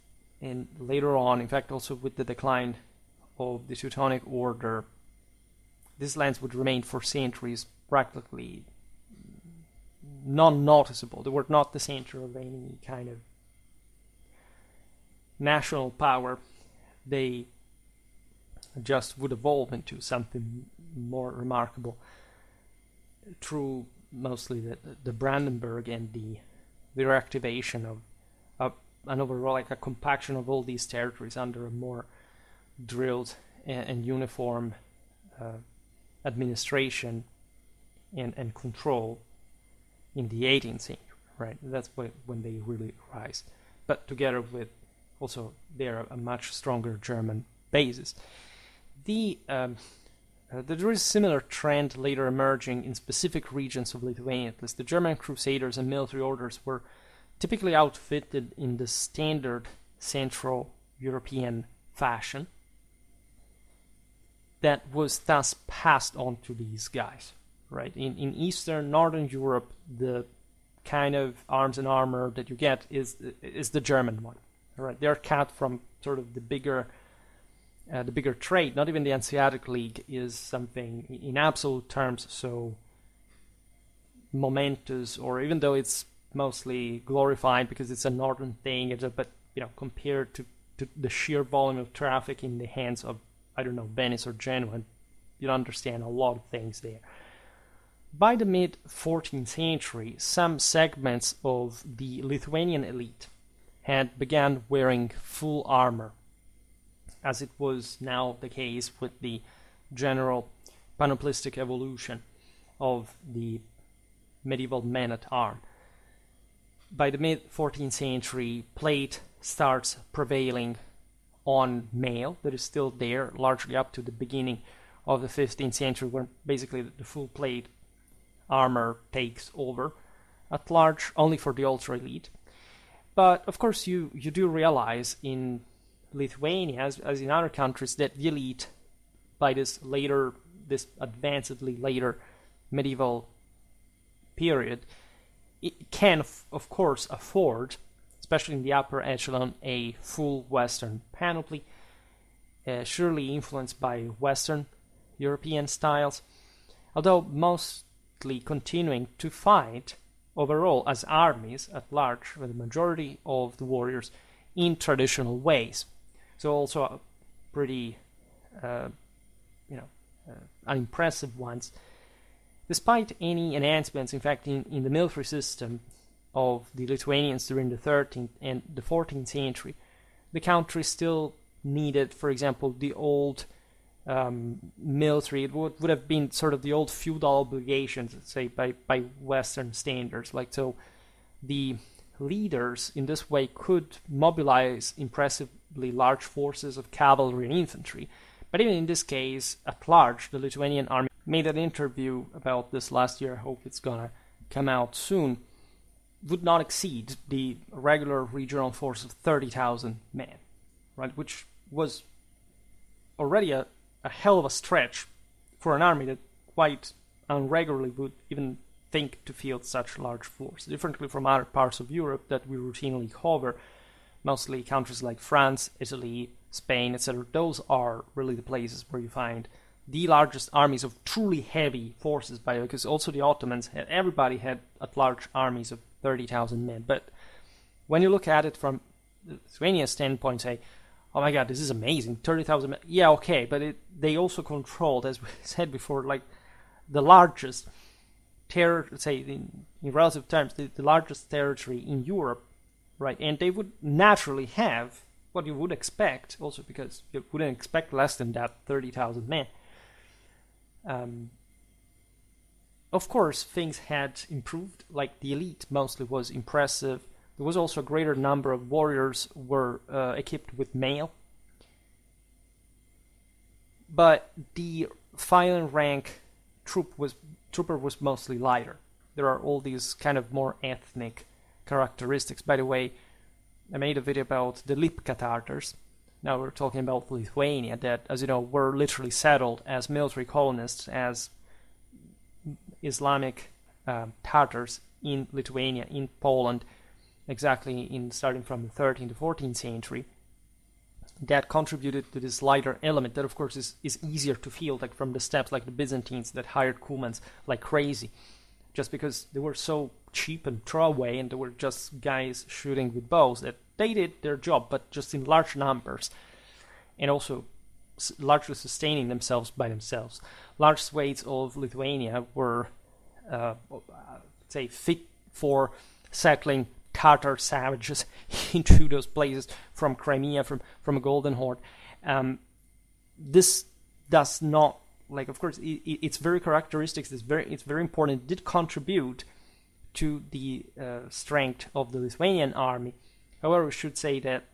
Speaker 1: and later on, in fact, also with the decline of the Teutonic Order, these lands would remain for centuries practically non-noticeable. They were not the center of any kind of national power. They just would evolve into something more remarkable through mostly the Brandenburg and the reactivation of an overall, a compaction of all these territories under a more drilled and uniform administration and control in the 18th century, right? That's when they really rise. But together with also they're a much stronger German basis. There is a similar trend later emerging in specific regions of Lithuania. At least the German crusaders and military orders were typically outfitted in the standard Central European fashion that was thus passed on to these guys, right? In Eastern, Northern Europe, the kind of arms and armor that you get is the German one, right? They're cut from sort of the bigger trade. Not even the Hanseatic League is something in absolute terms so momentous, or even though it's mostly glorified because it's a northern thing, but compared to the sheer volume of traffic in the hands of, I don't know, Venice or Genoa, you understand a lot of things there. By the mid-14th century, some segments of the Lithuanian elite had begun wearing full armor, as it was now the case with the general panoplistic evolution of the medieval men-at-arms. By the mid-14th century, plate starts prevailing on mail. That is still there, largely up to the beginning of the 15th century, where basically the full plate armor takes over, at large only for the ultra-elite. But, of course, you do realize in Lithuania, as in other countries, that the elite, by this advancedly later medieval period, it can, of course, afford, especially in the upper echelon, a full Western panoply, surely influenced by Western European styles, although mostly continuing to fight overall as armies at large, with the majority of the warriors in traditional ways. So also pretty unimpressive ones, Despite any enhancements, in fact, in the military system of the Lithuanians during the 13th and the 14th century, the country still needed, for example, the old military. It would have been sort of the old feudal obligations, let's say, by Western standards. Like, so the leaders in this way could mobilize impressively large forces of cavalry and infantry. But even in this case, at large, the Lithuanian army made an interview about this last year. I hope it's gonna come out soon. Would not exceed the regular regional force of 30,000 men, right? Which was already a hell of a stretch for an army that quite unregularly would even think to field such large force. Differently from other parts of Europe that we routinely cover, mostly countries like France, Italy, Spain, etc. Those are really the places where you find the largest armies of truly heavy forces, by the way, because also the Ottomans everybody had at large armies of 30,000 men. But when you look at it from Lithuania's standpoint, say, oh my god, this is amazing, 30,000 men. Yeah, okay, but they also controlled, as we said before, like the largest let's say in relative terms, the largest territory in Europe, right? And they would naturally have what you would expect, also because you wouldn't expect less than that, 30,000 men. Of course, things had improved, like the elite mostly was impressive. There was also a greater number of warriors were equipped with mail. But the final rank trooper was mostly lighter. There are all these kind of more ethnic characteristics. By the way, I made a video about the Lipka Tatars. Now we're talking about Lithuania, that, as you know, were literally settled as military colonists, as Islamic Tatars in Lithuania, in Poland, exactly starting from the 13th to 14th century. That contributed to this lighter element that, of course, is easier to field, like from the steppes, like the Byzantines that hired Cumans like crazy, just because they were so cheap and throwaway, and they were just guys shooting with bows, that they did their job, but just in large numbers, and also largely sustaining themselves by themselves. Large swathes of Lithuania were, say, fit for settling Tatar savages into those places from Crimea, from a Golden Horde. This does not, like, of course, its very characteristics, it's very important. It did contribute to the strength of the Lithuanian army. However, we should say that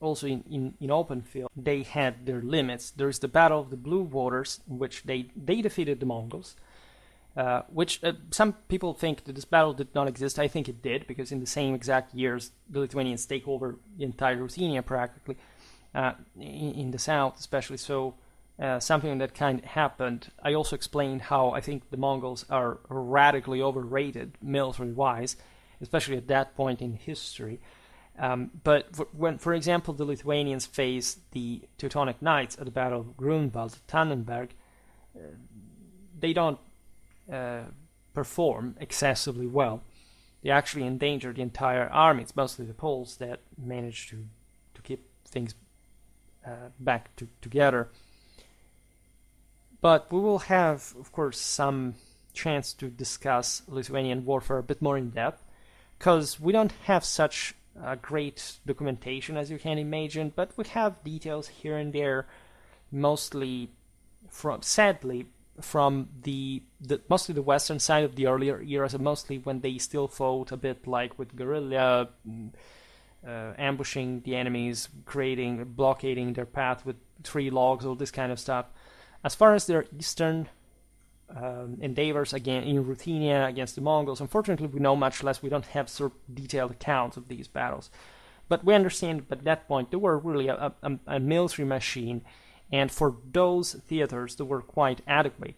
Speaker 1: also in open field, they had their limits. There's the Battle of the Blue Waters, in which they defeated the Mongols, which some people think that this battle did not exist. I think it did, because in the same exact years, the Lithuanians take over the entire Ruthenia practically, in the south especially. So something that kind of happened. I also explained how I think the Mongols are radically overrated military-wise, especially at that point in history. But when, for example, the Lithuanians faced the Teutonic Knights at the Battle of Grunwald, Tannenberg, they don't perform excessively well. They actually endanger the entire army. It's mostly the Poles that manage to keep things back together. But we will have, of course, some chance to discuss Lithuanian warfare a bit more in depth, because we don't have such great documentation as you can imagine, but we have details here and there, mostly sadly from mostly the western side of the earlier eras, and mostly when they still fought a bit like with guerrilla, ambushing the enemies, blockading their path with tree logs, all this kind of stuff. As far as their eastern endeavors again in Ruthenia against the Mongols, unfortunately we know much less. We don't have sort of detailed accounts of these battles, but we understand at that point they were really a military machine, and for those theaters they were quite adequate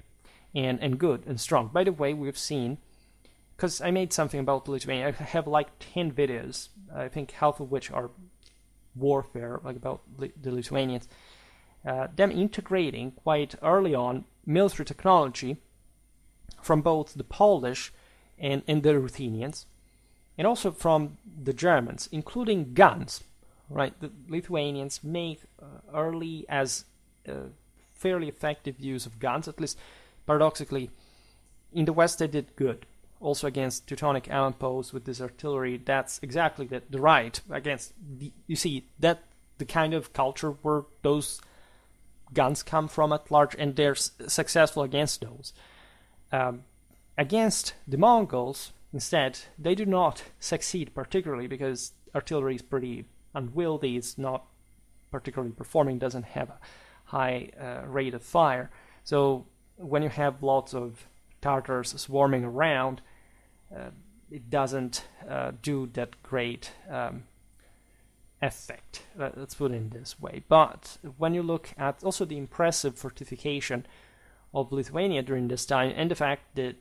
Speaker 1: and good and strong. By the way, we've seen, because I made something about Lithuania, I have like 10 videos, I think half of which are warfare, like about the Lithuanians, them integrating quite early on military technology from both the Polish and the Ruthenians, and also from the Germans, including guns. Right, the Lithuanians made early as fairly effective use of guns. At least, paradoxically, in the west they did good. Also against Teutonic outposts with this artillery, that's exactly the right against. You see, that the kind of culture where those guns come from at large, and they're successful against those. Against the Mongols, instead, they do not succeed particularly because artillery is pretty unwieldy, it's not particularly performing, doesn't have a high rate of fire. So when you have lots of Tatars swarming around, it doesn't do that great effect. Let's put it in this way. But when you look at also the impressive fortification of Lithuania during this time, and the fact that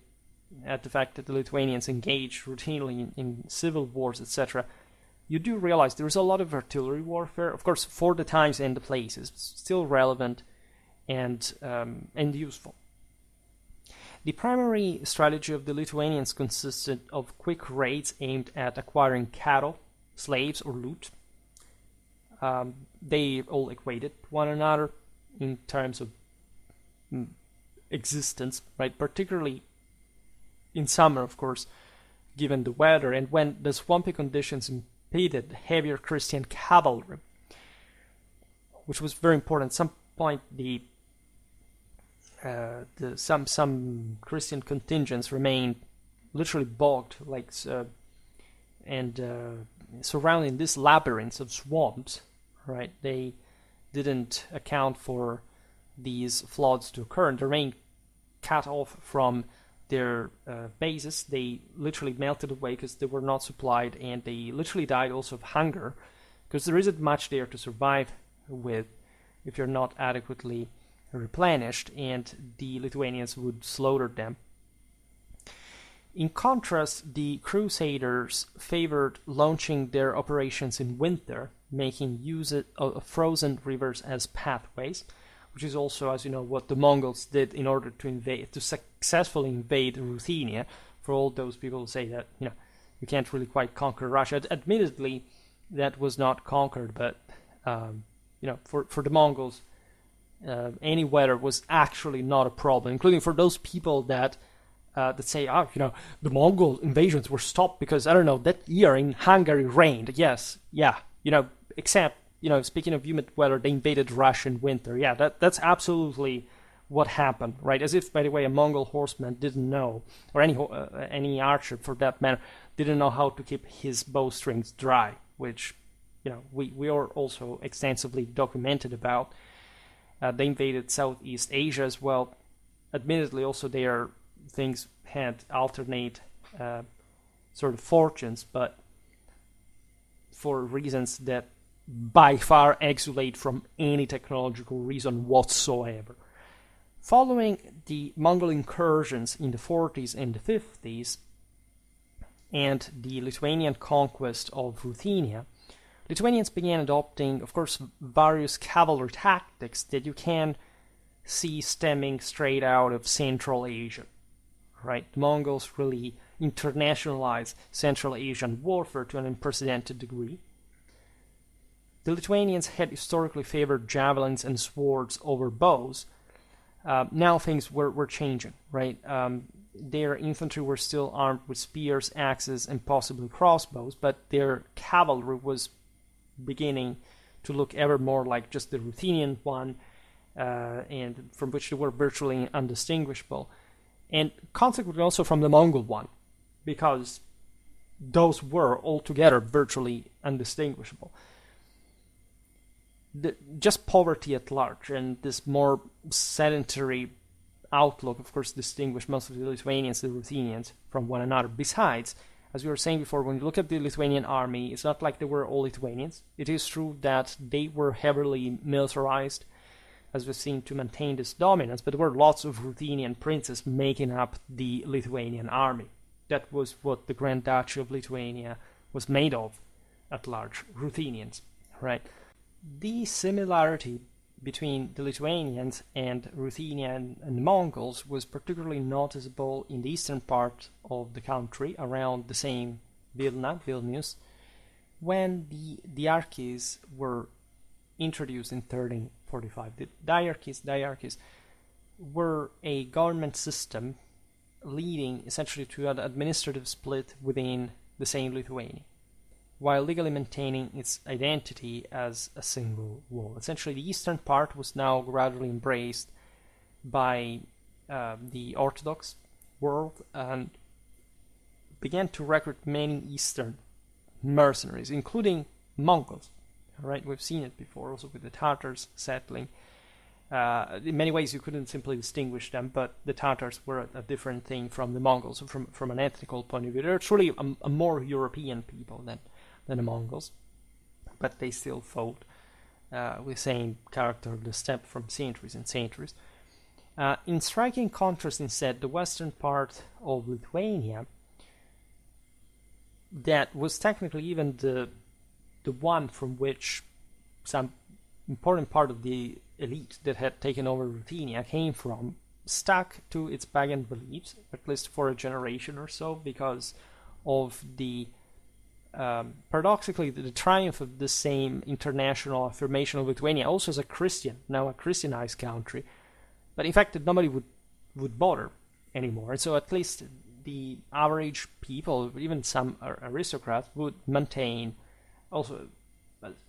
Speaker 1: the Lithuanians engaged routinely in civil wars, etc., you do realize there is a lot of artillery warfare. Of course, for the times and the places, still relevant and useful. The primary strategy of the Lithuanians consisted of quick raids aimed at acquiring cattle, slaves, or loot. They all equated one another in terms of existence, right? Particularly in summer, of course, given the weather, and when the swampy conditions impeded heavier Christian cavalry, which was very important. At some point, some Christian contingents remained literally bogged, surrounding this labyrinth of swamps. Right, they didn't account for these floods to occur, and they remained cut off from their bases. They literally melted away because they were not supplied, and they literally died also of hunger because there isn't much there to survive with if you're not adequately replenished, and the Lithuanians would slaughter them. In contrast, the Crusaders favored launching their operations in winter, making use of frozen rivers as pathways, which is also, as you know, what the Mongols did in order to successfully invade Ruthenia. For all those people who say that, you can't really quite conquer Russia. Admittedly, that was not conquered, but for the Mongols, any weather was actually not a problem, including for those people that say, the Mongol invasions were stopped because, I don't know, that year in Hungary rained. Yes, yeah, except, speaking of humid weather, they invaded Russia in winter. Yeah, that's absolutely what happened, right? As if, by the way, a Mongol horseman didn't know, or any archer for that matter, didn't know how to keep his bowstrings dry, which, we are also extensively documented about. They invaded Southeast Asia as well. Admittedly, also their things had alternate sort of fortunes, but for reasons that by far exulate from any technological reason whatsoever. Following the Mongol incursions in the 40s and the 50s and the Lithuanian conquest of Ruthenia, Lithuanians began adopting, of course, various cavalry tactics that you can see stemming straight out of Central Asia. Right? The Mongols really internationalized Central Asian warfare to an unprecedented degree. The Lithuanians had historically favored javelins and swords over bows. Now things were changing, right? Their infantry were still armed with spears, axes, and possibly crossbows, but their cavalry was beginning to look ever more like just the Ruthenian one, and from which they were virtually undistinguishable. And consequently also from the Mongol one, because those were altogether virtually undistinguishable. Just poverty at large and this more sedentary outlook, of course, distinguished most of the Lithuanians, the Ruthenians, from one another. Besides, as we were saying before, when you look at the Lithuanian army, it's not like they were all Lithuanians. It is true that they were heavily militarized, as we've seen, to maintain this dominance, but there were lots of Ruthenian princes making up the Lithuanian army. That was what the Grand Duchy of Lithuania was made of at large, Ruthenians, right? The similarity between the Lithuanians and Ruthenian and Mongols was particularly noticeable in the eastern part of the country, around the same Vilnius, when the Diarchies were introduced in 1345. The Diarchies were a government system leading essentially to an administrative split within the same Lithuania, while legally maintaining its identity as a single wall. Essentially, the eastern part was now gradually embraced by the Orthodox world and began to recruit many Eastern mercenaries, including Mongols. Right, we've seen it before, also with the Tatars settling. In many ways, you couldn't simply distinguish them, but the Tatars were a different thing from the Mongols, from an ethnical point of view. They're truly a more European people than the Mongols, but they still fought with the same character of the steppe from centuries and centuries. In striking contrast, instead, the western part of Lithuania, that was technically even the one from which some important part of the elite that had taken over Ruthenia came from, stuck to its pagan beliefs, at least for a generation or so, because of the paradoxically the triumph of the same international affirmation of Lithuania, also as a Christian, now a Christianized country, but in fact that nobody would bother anymore. And so at least the average people, even some aristocrats, would maintain, also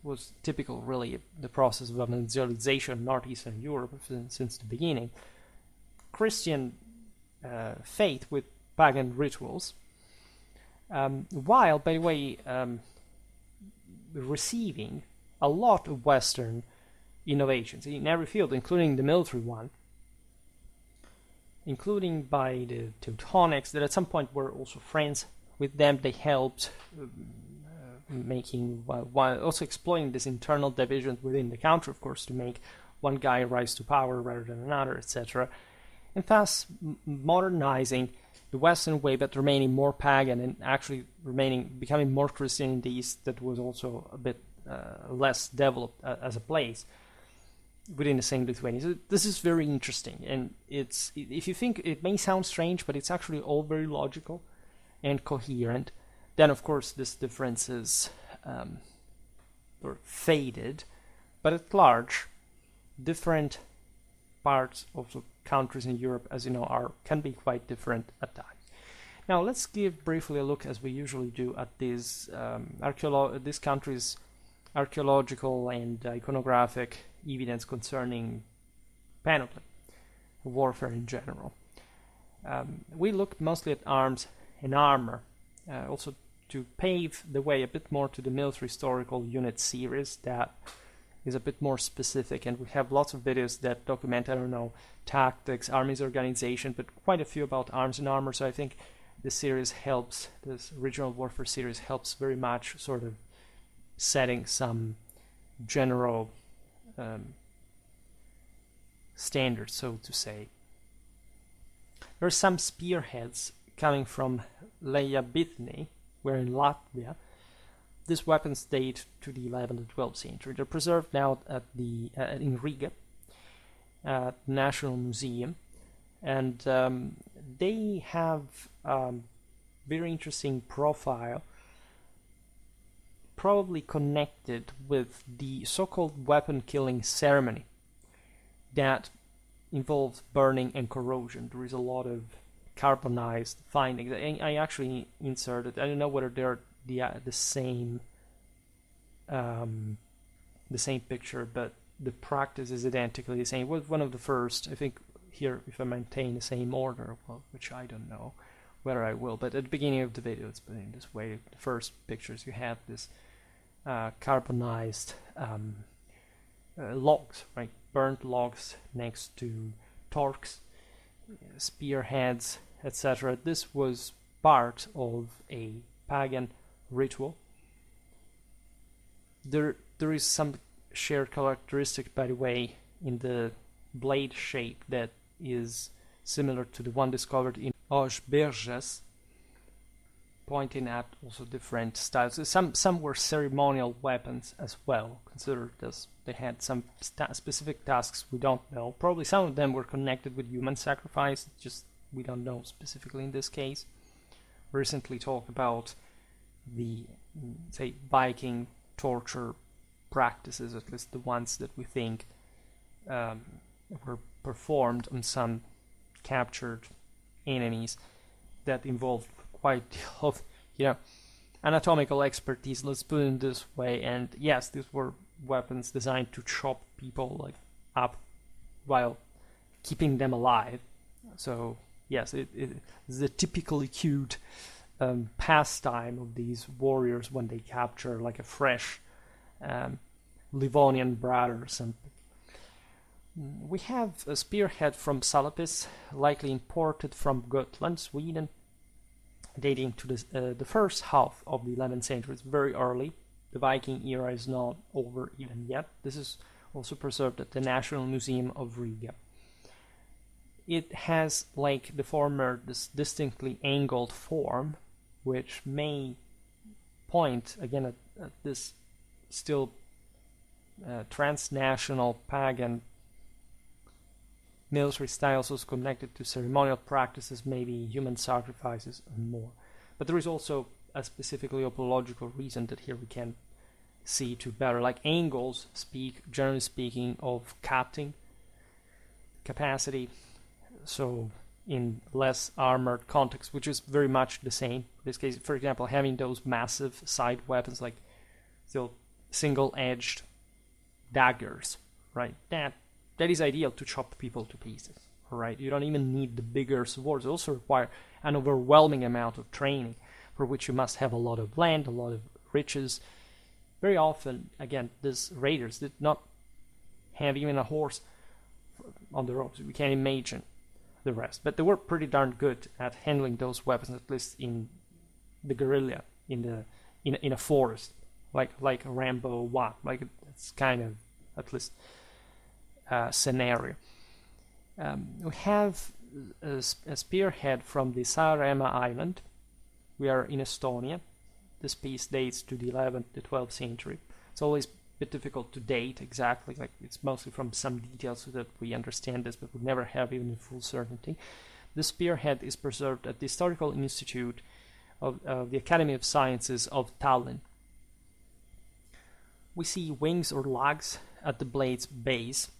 Speaker 1: was typical really the process of evangelization in northeastern Europe since the beginning, Christian faith with pagan rituals, while, by the way, receiving a lot of Western innovations in every field, including the military one, including by the Teutonics, that at some point were also friends with them. They helped making, while also exploiting this internal division within the country, of course, to make one guy rise to power rather than another, etc. And thus modernizing the Western way, but remaining more pagan and actually becoming more Christian in the East, that was also a bit less developed as a place within the same Lithuania. So this is very interesting, and if you think it may sound strange, but it's actually all very logical and coherent. Then, of course, this difference is faded, but at large, different parts of the countries in Europe, as you know, can be quite different at times. Now, let's give briefly a look, as we usually do, at these this country's archaeological and iconographic evidence concerning panoply, warfare in general. We looked mostly at arms and armor, also to pave the way a bit more to the military historical unit series that is a bit more specific, and we have lots of videos that document, tactics, armies organization, but quite a few about arms and armor. So I think this regional warfare series helps very much sort of setting some general standards, so to say. There are some spearheads coming from Lejabitni, where in Latvia. These weapons date to the 11th and 12th century. They're preserved now at in Riga, at the National Museum, and they have very interesting profile, probably connected with the so-called weapon-killing ceremony that involves burning and corrosion. There is a lot of carbonized findings. I actually inserted, I don't know whether they're the same picture, but the practice is identically the same. It was one of the first, I think, here, if I maintain the same order, well, which I don't know whether I will, but at the beginning of the video it's been in this way. The first pictures, you have this carbonized logs, right? Burnt logs next to torques, spearheads, etc. This was part of a pagan ritual. There is some shared characteristic, by the way, in the blade shape that is similar to the one discovered in Auschberges, pointing at also different styles. Some were ceremonial weapons as well, considered as they had some specific tasks we don't know. Probably some of them were connected with human sacrifice, just we don't know specifically in this case. We recently talked about the, say, Viking torture practices, at least the ones that we think were performed on some captured enemies that involved quite a deal of, anatomical expertise, let's put it this way. And yes, these were weapons designed to chop people like up while keeping them alive. So yes, it is a typically cute pastime of these warriors when they capture like a fresh Livonian brother or something. We have a spearhead from Salapis, likely imported from Gotland, Sweden, dating to the first half of the 11th century. It's very early. The Viking era is not over even yet. This is also preserved at the National Museum of Riga. It has, like the former, this distinctly angled form, which may point again at this still transnational pagan military styles also connected to ceremonial practices, maybe human sacrifices and more. But there is also a specifically apological reason that here we can see to better. Like angles speak, generally speaking, of cutting capacity, so in less armored context, which is very much the same. In this case, for example, having those massive side weapons like still single-edged daggers, right? That is ideal to chop people to pieces, right? You don't even need the bigger swords. They also require an overwhelming amount of training, for which you must have a lot of land, a lot of riches. Very often, again, these raiders did not have even a horse on the ropes. We can't imagine the rest. But they were pretty darn good at handling those weapons, at least in the guerrilla, in a forest, like Rambo 1. Like it's kind of, at least, scenario. We have a spearhead from the Saaremaa island. We are in Estonia. This piece dates to the 11th to 12th century. It's always a bit difficult to date exactly, like it's mostly from some details so that we understand this, but we never have even full certainty. The spearhead is preserved at the Historical Institute of the Academy of Sciences of Tallinn. We see wings or lugs at the blade's base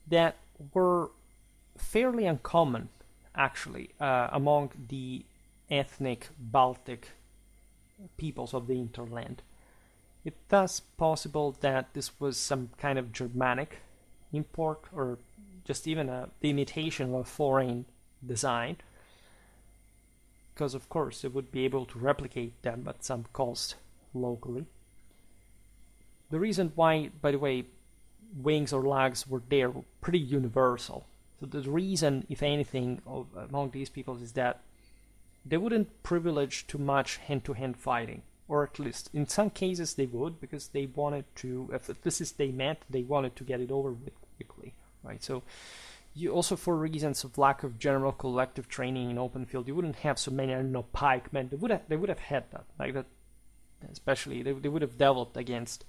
Speaker 1: that were fairly uncommon, actually, among the ethnic Baltic peoples of the hinterland. It's thus possible that this was some kind of Germanic import, or just even the imitation of a foreign design, because of course they would be able to replicate them at some cost locally. The reason why, by the way, wings or lugs were there were pretty universal. So the reason, if anything, among these peoples is that they wouldn't privilege too much hand-to-hand fighting, or at least in some cases they would, because they wanted to, if this is they meant, they wanted to get it over with quickly, right? So you also, for reasons of lack of general collective training in open field, you wouldn't have so many, pikemen. They would have had that, like that, especially they would have developed against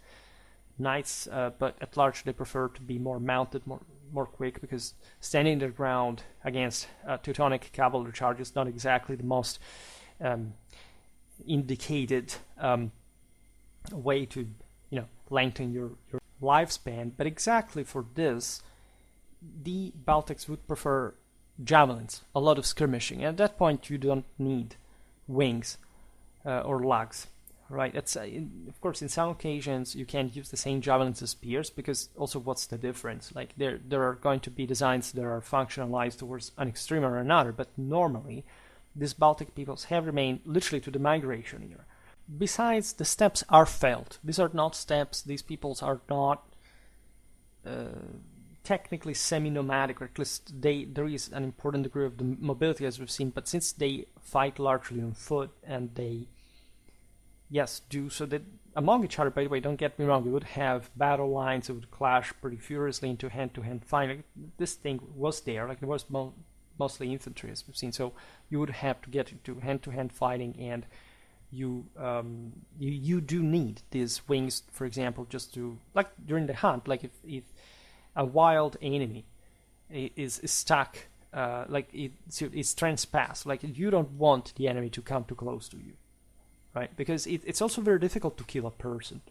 Speaker 1: knights, but at large they prefer to be more mounted, more quick, because standing their ground against Teutonic cavalry charge is not exactly the most indicated way to lengthen your lifespan. But exactly for this, the Baltics would prefer javelins, a lot of skirmishing. And at that point you don't need wings or lugs. Right, of course, in some occasions you can use the same javelins as spears, because also what's the difference? Like there are going to be designs that are functionalized towards an extreme or another, but normally these Baltic peoples have remained literally to the migration era. Besides, the steppes are felt. These are not steppes. These peoples are not technically semi-nomadic, or at least there is an important degree of the mobility, as we've seen. But since they fight largely on foot, and they do so that among each other, by the way, don't get me wrong, we would have battle lines that would clash pretty furiously into hand-to-hand fighting. This thing was there, like it was mostly infantry, as we've seen, so you would have to get into hand-to-hand fighting, and you do need these wings, for example, just to, like during the hunt, like if a wild enemy is stuck, like it's transpassed, like you don't want the enemy to come too close to you. Right, because it's also very difficult to kill a person.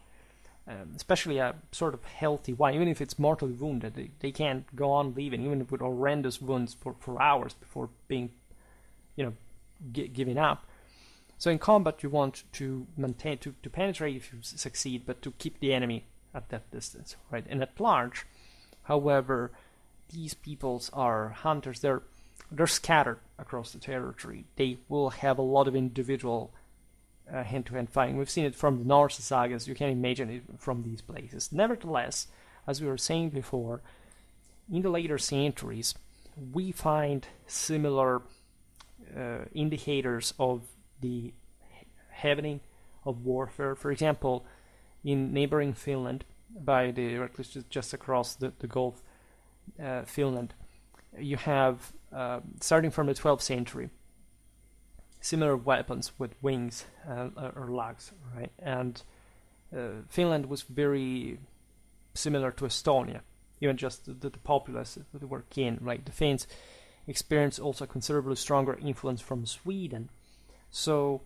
Speaker 1: especially a sort of healthy one, even if it's mortally wounded, they can't go on living, even with horrendous wounds for hours before being, giving up. So in combat, you want to maintain, to penetrate if you succeed, but to keep the enemy at that distance, right? And at large, however, these peoples are hunters. They're scattered across the territory. They will have a lot of individual hand-to-hand fighting. We've seen it from the Norse sagas. You can imagine it from these places. Nevertheless, as we were saying before, in the later centuries, we find similar indicators of the happening of warfare. For example, in neighboring Finland, just across the Gulf, Finland, you have, starting from the 12th century, similar weapons with wings or legs, right? And Finland was very similar to Estonia, even just the populace that were kin, right? The Finns experienced also considerably stronger influence from Sweden. So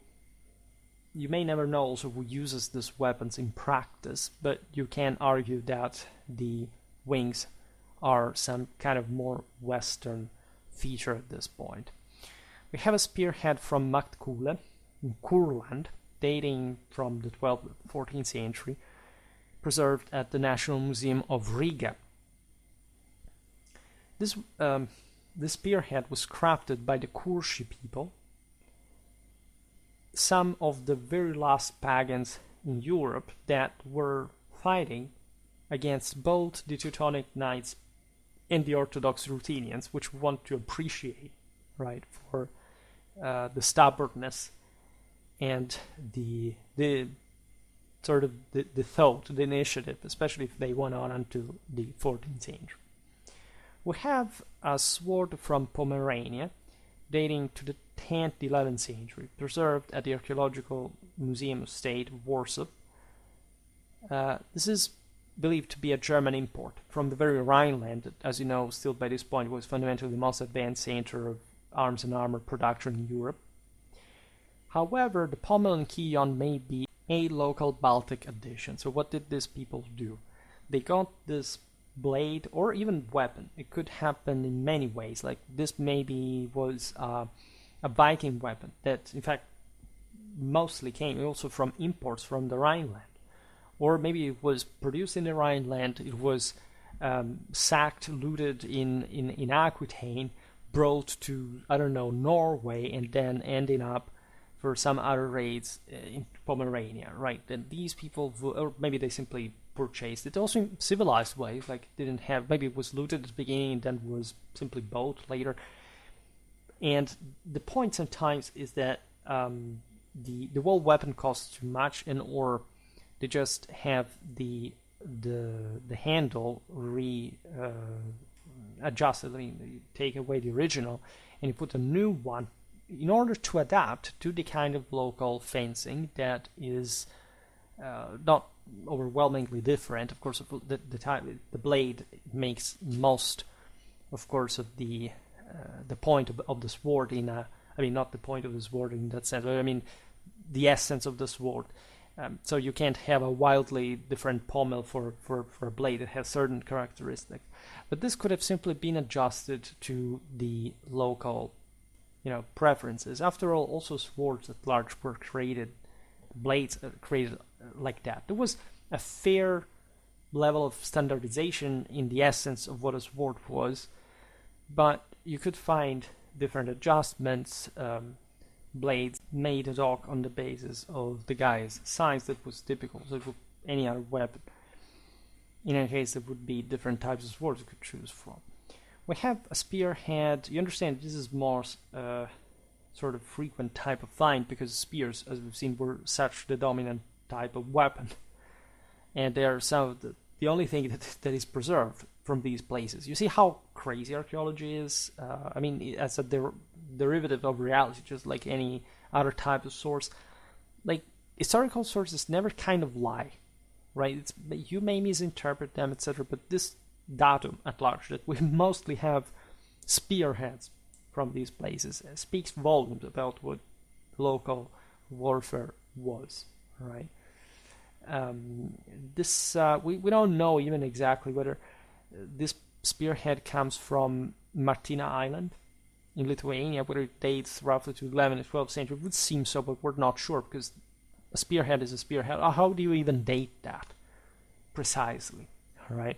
Speaker 1: you may never know also who uses these weapons in practice, but you can argue that the wings are some kind of more Western feature at this point. We have a spearhead from Maktkule in Kurland, dating from the 12th to 14th century, preserved at the National Museum of Riga. This spearhead was crafted by the Kurshi people, some of the very last pagans in Europe that were fighting against both the Teutonic knights and the Orthodox Ruthenians, which we want to appreciate, right, for the stubbornness and the sort of the thought, the initiative, especially if they went on until the 14th century. We have a sword from Pomerania, dating to the 10th, 11th century, preserved at the Archaeological Museum of State, Warsaw. This is believed to be a German import from the very Rhineland that, as you know, still by this point was fundamentally the most advanced center of arms and armor production in Europe. However, the pommel and quillon may be a local Baltic addition. So what did these people do? They got this blade or even weapon. It could happen in many ways. Like this maybe was a Viking weapon that, in fact, mostly came also from imports from the Rhineland. Or maybe it was produced in the Rhineland, it was sacked, looted in Aquitaine, brought to, I don't know, Norway, and then ending up for some other raids in Pomerania, right? And these people, or maybe they simply purchased it also in civilized ways, like didn't have, maybe it was looted at the beginning and then was simply bought later. And the point sometimes is that the whole weapon costs too much, and or they just have the handle adjusted. I mean, you take away the original and you put a new one in order to adapt to the kind of local fencing that is not overwhelmingly different. Of course, the blade makes most, of course, of the point of the sword in a. I mean, not the point of the sword in that sense, but I mean the essence of the sword. So you can't have a wildly different pommel for a blade that has certain characteristics. But this could have simply been adjusted to the local, preferences. After all, also swords at large were created, blades created like that. There was a fair level of standardization in the essence of what a sword was, but you could find different adjustments, blades made ad hoc on the basis of the guy's size that was typical, so it would any other weapon. In any case, there would be different types of swords you could choose from. We have a spearhead. You understand this is more sort of frequent type of find because spears, as we've seen, were such the dominant type of weapon, and they are some of the only thing that is preserved from these places. You see how crazy archaeology is? I mean, as a derivative of reality, just like any other type of source. Like, historical sources never kind of lie, right? You may misinterpret them, etc., but this datum at large, that we mostly have spearheads from these places, speaks volumes about what local warfare was, right? This we don't know even exactly whether this spearhead comes from Martina Island in Lithuania, whether it dates roughly to 11th and 12th century. It would seem so, but we're not sure, because a spearhead is a spearhead. How do you even date that precisely? All right,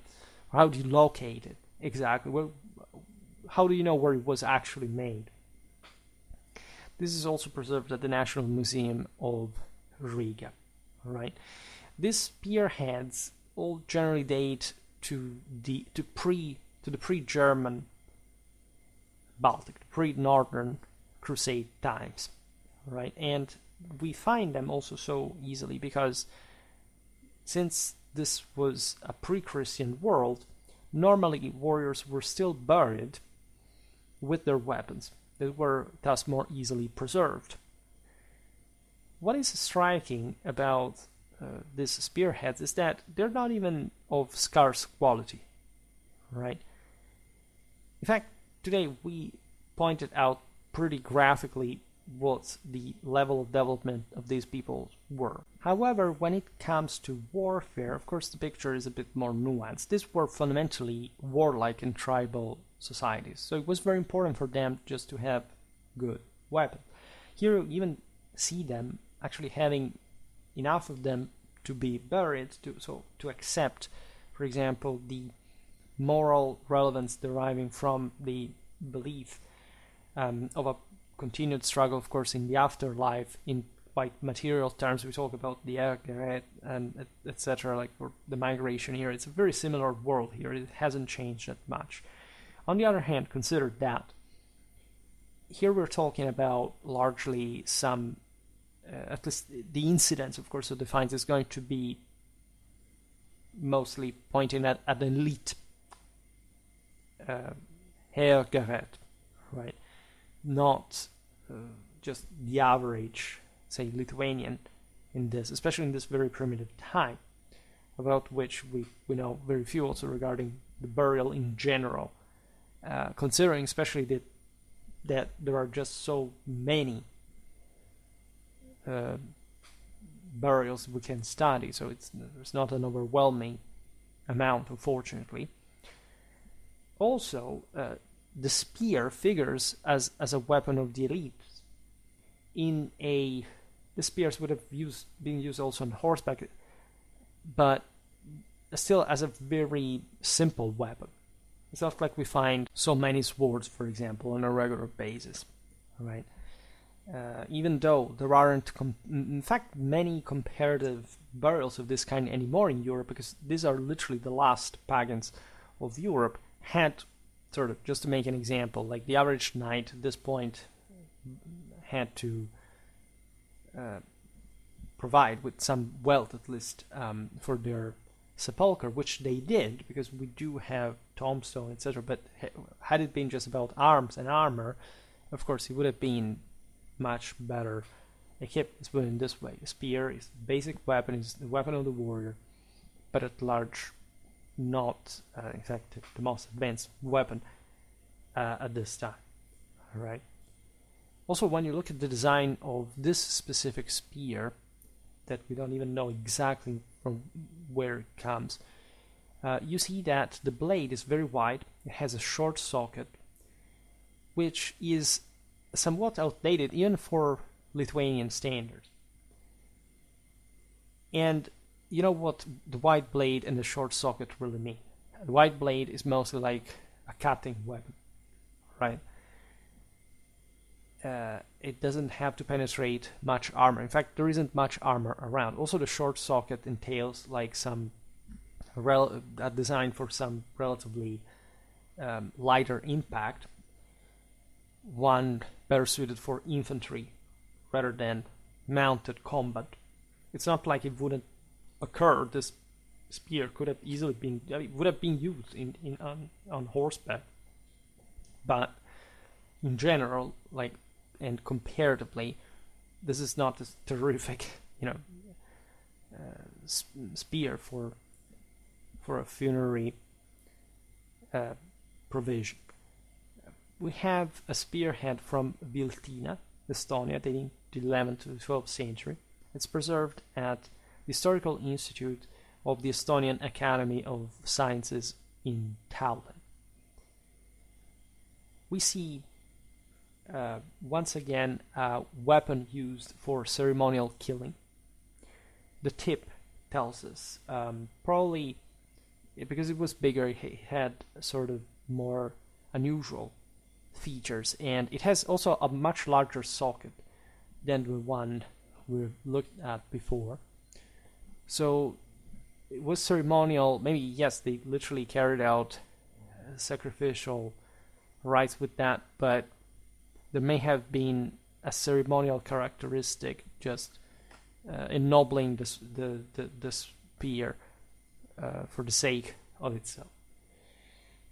Speaker 1: how do you locate it exactly? Well, how do you know where it was actually made? This is also preserved at the National Museum of Riga. All right, these spearheads all generally date to the pre-German Baltic, pre-Northern Crusade times, right? And we find them also so easily because since this was a pre-Christian world, normally warriors were still buried with their weapons. They were thus more easily preserved. What is striking about these spearheads is that they're not even of scarce quality, right? In fact, today we pointed out pretty graphically what the level of development of these people were. However, when it comes to warfare, of course the picture is a bit more nuanced. These were fundamentally warlike and tribal societies, so it was very important for them just to have good weapons. Here you even see them actually having enough of them to be buried, to accept, for example, the moral relevance deriving from the belief of a continued struggle, of course, in the afterlife. In quite material terms, we talk about the Diarchy and etc. Like for the migration here, it's a very similar world here. It hasn't changed that much. On the other hand, consider that here we're talking about largely some, at least the incidence, of course, of the finds is going to be mostly pointing at an elite Heergerät, right? Not just the average, say, Lithuanian in this, especially in this very primitive time, about which we know very few also regarding the burial in general, considering especially that there are just so many burials we can study, so there's not an overwhelming amount, unfortunately. Also, the spear figures as a weapon of the elite. The spears would have been used also on horseback, but still as a very simple weapon. It's not like we find so many swords, for example, on a regular basis, right? Even though there aren't, in fact, many comparative burials of this kind anymore in Europe, because these are literally the last pagans of Europe had, sort of, just to make an example, like the average knight at this point had to provide with some wealth, at least, for their sepulcher, which they did, because we do have tombstone, etc. But had it been just about arms and armor, of course, it would have been much better equipped. Let's put it in this way: a spear is the basic weapon, is the weapon of the warrior, but at large, not, in fact, the most advanced weapon at this time. All right. Also, when you look at the design of this specific spear, that we don't even know exactly from where it comes, you see that the blade is very wide. It has a short socket, which is somewhat outdated even for Lithuanian standards. And you know what the wide blade and the short socket really mean? The wide blade is mostly like a cutting weapon, right? It doesn't have to penetrate much armor. In fact, there isn't much armor around. Also, the short socket entails like some a design for some relatively lighter impact, one better suited for infantry rather than mounted combat. It's not like it wouldn't occur. This spear could have easily been, would have been used on horseback, but in general, like, and comparatively, this is not a terrific, spear for a funerary provision. We have a spearhead from Viltina, Estonia, dating to the 11th to the 12th century. It's preserved at Historical Institute of the Estonian Academy of Sciences in Tallinn. We see once again a weapon used for ceremonial killing. The tip tells us, probably because it was bigger, it had sort of more unusual features, and it has also a much larger socket than the one we looked at before. So it was ceremonial. Maybe, yes, they literally carried out sacrificial rites with that, but there may have been a ceremonial characteristic, just ennobling the spear for the sake of itself.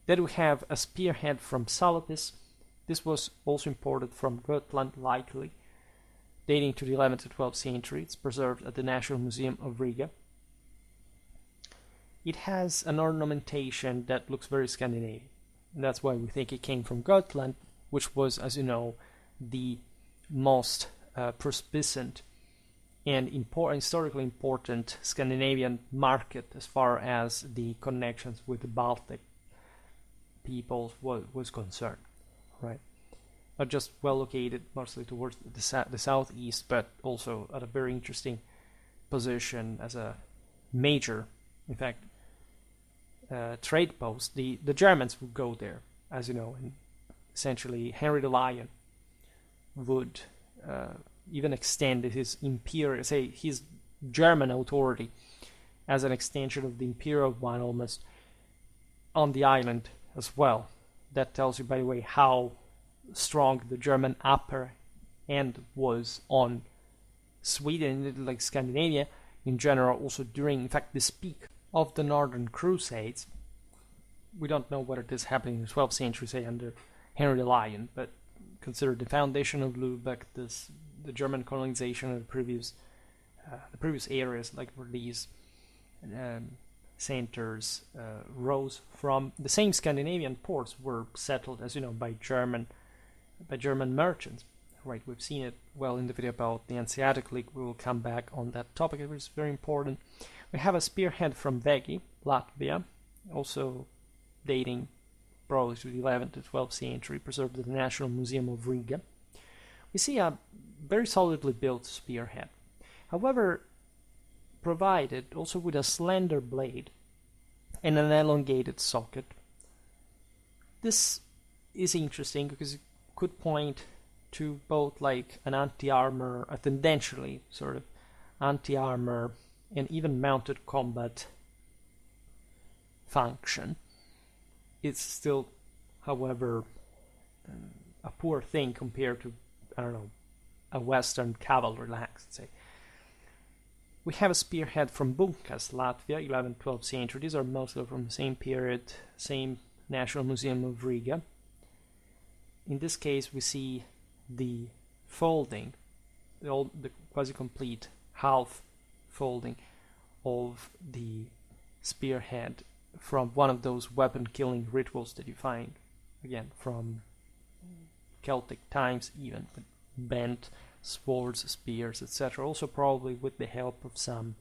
Speaker 1: Then we have a spearhead from Salopis. This was also imported from Gotland, likely, dating to the 11th to 12th century. It's preserved at the National Museum of Riga. It has an ornamentation that looks very Scandinavian. And that's why we think it came from Gotland, which was, as you know, the most prospicent and historically important Scandinavian market as far as the connections with the Baltic peoples was concerned, right? Not just well located, mostly towards the southeast, but also at a very interesting position as a major, in fact, trade post. The Germans would go there, as you know, and essentially Henry the Lion would even extend his imperial, say his German authority as an extension of the imperial one almost on the island as well. That tells you, by the way, how strong the German upper end was on Sweden, like Scandinavia in general, also during, in fact, the peak of the Northern Crusades. We don't know whether this happened in the 12th century, say under Henry the Lion, but consider the foundation of Lubeck, the German colonization of the previous areas, like where these centers rose from. The same Scandinavian ports were settled, as you know, by German merchants. Right, we've seen it well in the video about the Hanseatic League. We will come back on that topic. It was very important. We have a spearhead from Vegi, Latvia, also dating probably to the 11th to 12th century, preserved at the National Museum of Riga. We see a very solidly built spearhead, however, provided also with a slender blade and an elongated socket. This is interesting because it could point to both like an anti-armor, a tendentially sort of anti-armor and even mounted combat function. It's still, however, a poor thing compared to, I don't know, a Western cavalry lance, let's say. We have a spearhead from Bunkas, Latvia, 11th, 12th century. These are mostly from the same period, same National Museum of Riga. In this case, we see the folding, the quasi-complete half folding of the spearhead from one of those weapon-killing rituals that you find, again, from Celtic times even, with bent swords, spears, etc. Also probably with the help of some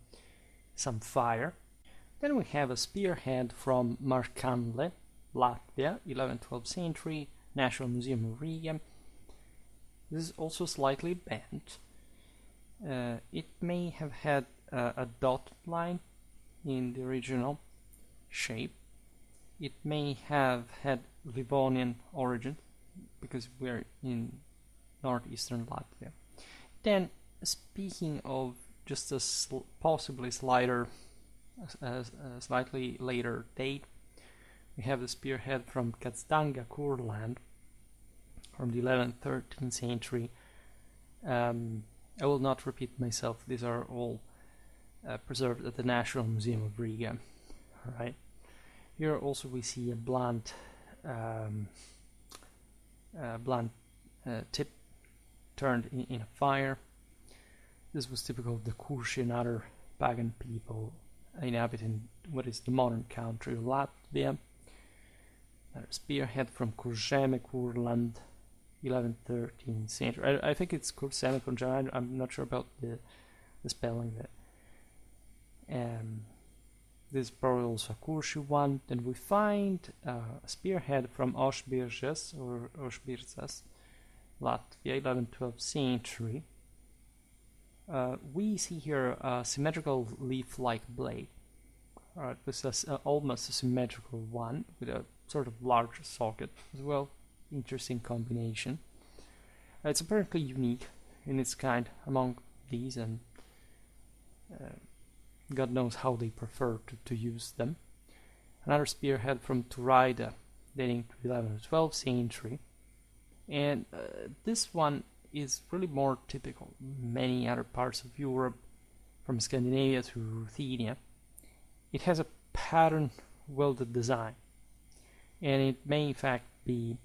Speaker 1: fire. Then we have a spearhead from Markanle, Latvia, 11th, 12th century, National Museum of Riga. This is also slightly bent. It may have had a dot line in the original shape. It may have had Livonian origin because we're in northeastern Latvia. Then, speaking of just a possibly slightly later date, we have the spearhead from Kastanga, Kurland, from the 11th, 13th century. I will not repeat myself. These are all preserved at the National Museum of Riga. All right. Here also we see a blunt tip turned in a fire. This was typical of the Kurshi and other pagan people inhabiting what is the modern country of Latvia. A spearhead from Kurzeme, Kurland, 11th, 13th century. I think it's Kurzeme, I'm not sure about the spelling there. This is probably also a Kurši one. Then we find a spearhead from Oshbirzes or Oshbirzes, Latvia, 11th-12th century. We see here a symmetrical leaf-like blade. This is almost a symmetrical one with a sort of large socket as well. Interesting combination. It's apparently unique in its kind among these, and God knows how they prefer to use them. Another spearhead from Turida, dating to 11th or 12th century. And this one is really more typical in many other parts of Europe, from Scandinavia to Ruthenia. It has a pattern welded design, and it may in fact be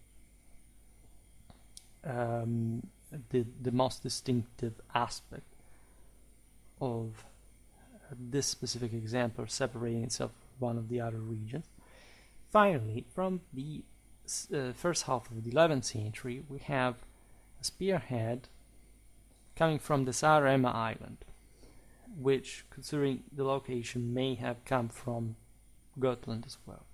Speaker 1: the most distinctive aspect of this specific exemplar, separating itself from one of the other regions. Finally, from the first half of the 11th century, we have a spearhead coming from the Saaremaa island, which, considering the location, may have come from Gotland as well.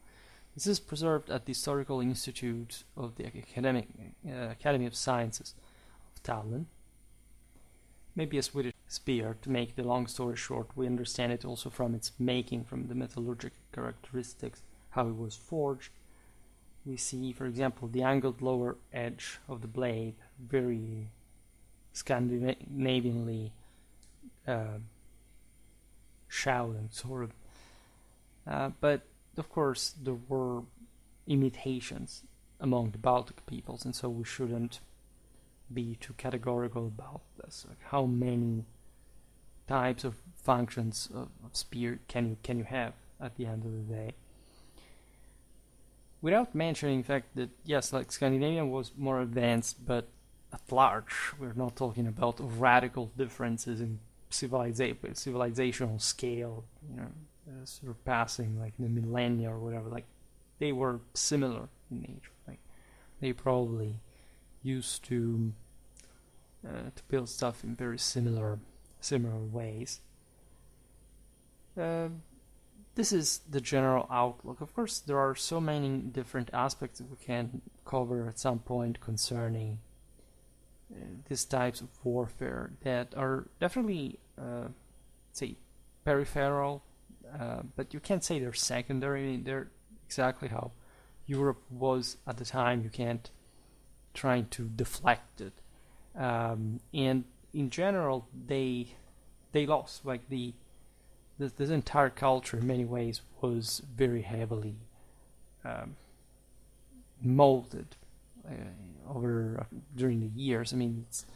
Speaker 1: This is preserved at the Historical Institute of the Academy of Sciences of Tallinn. Maybe a Swedish spear. To make the long story short, we understand it also from its making, from the metallurgical characteristics, how it was forged. We see, for example, the angled lower edge of the blade, very Scandinavianly shouting, sort of. But of course, there were imitations among the Baltic peoples, and so we shouldn't be too categorical about this. Like, how many types of functions of spear can you have at the end of the day? Without mentioning the fact that, yes, like Scandinavia was more advanced, but at large, we're not talking about radical differences in civilizational scale, surpassing like the millennia or whatever. Like, they were similar in nature. Like, they probably used to build stuff in very similar ways. This is the general outlook. Of course, there are so many different aspects that we can cover at some point concerning these types of warfare that are definitely, say, peripheral, but you can't say they're secondary. They're exactly how Europe was at the time. You can't try to deflect it. And in general, they lost. Like, this entire culture in many ways was very heavily molded during the years. I mean, it's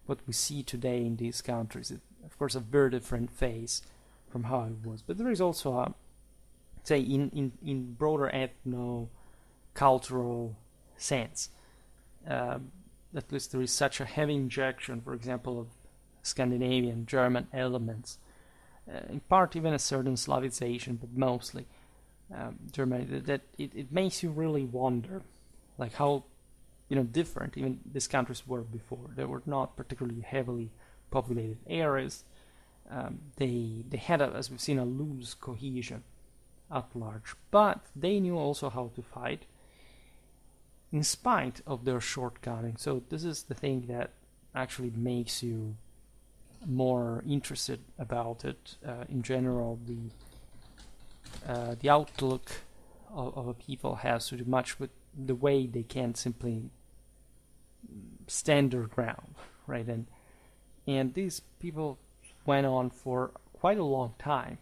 Speaker 1: what we see today in these countries. It, of course, a very different phase from how it was. But there is also a, say, in broader ethno-cultural sense, at least there is such a heavy injection, for example, of Scandinavian, German elements, in part even a certain Slavization, but mostly German, that it makes you really wonder, like, how different even these countries were before. They were not particularly heavily populated areas. They had, as we've seen, a loose cohesion at large, but they knew also how to fight in spite of their shortcomings. So this is the thing that actually makes you more interested about it. In general, the outlook of a people has to do much with the way they can simply stand their ground, right? And these people went on for quite a long time,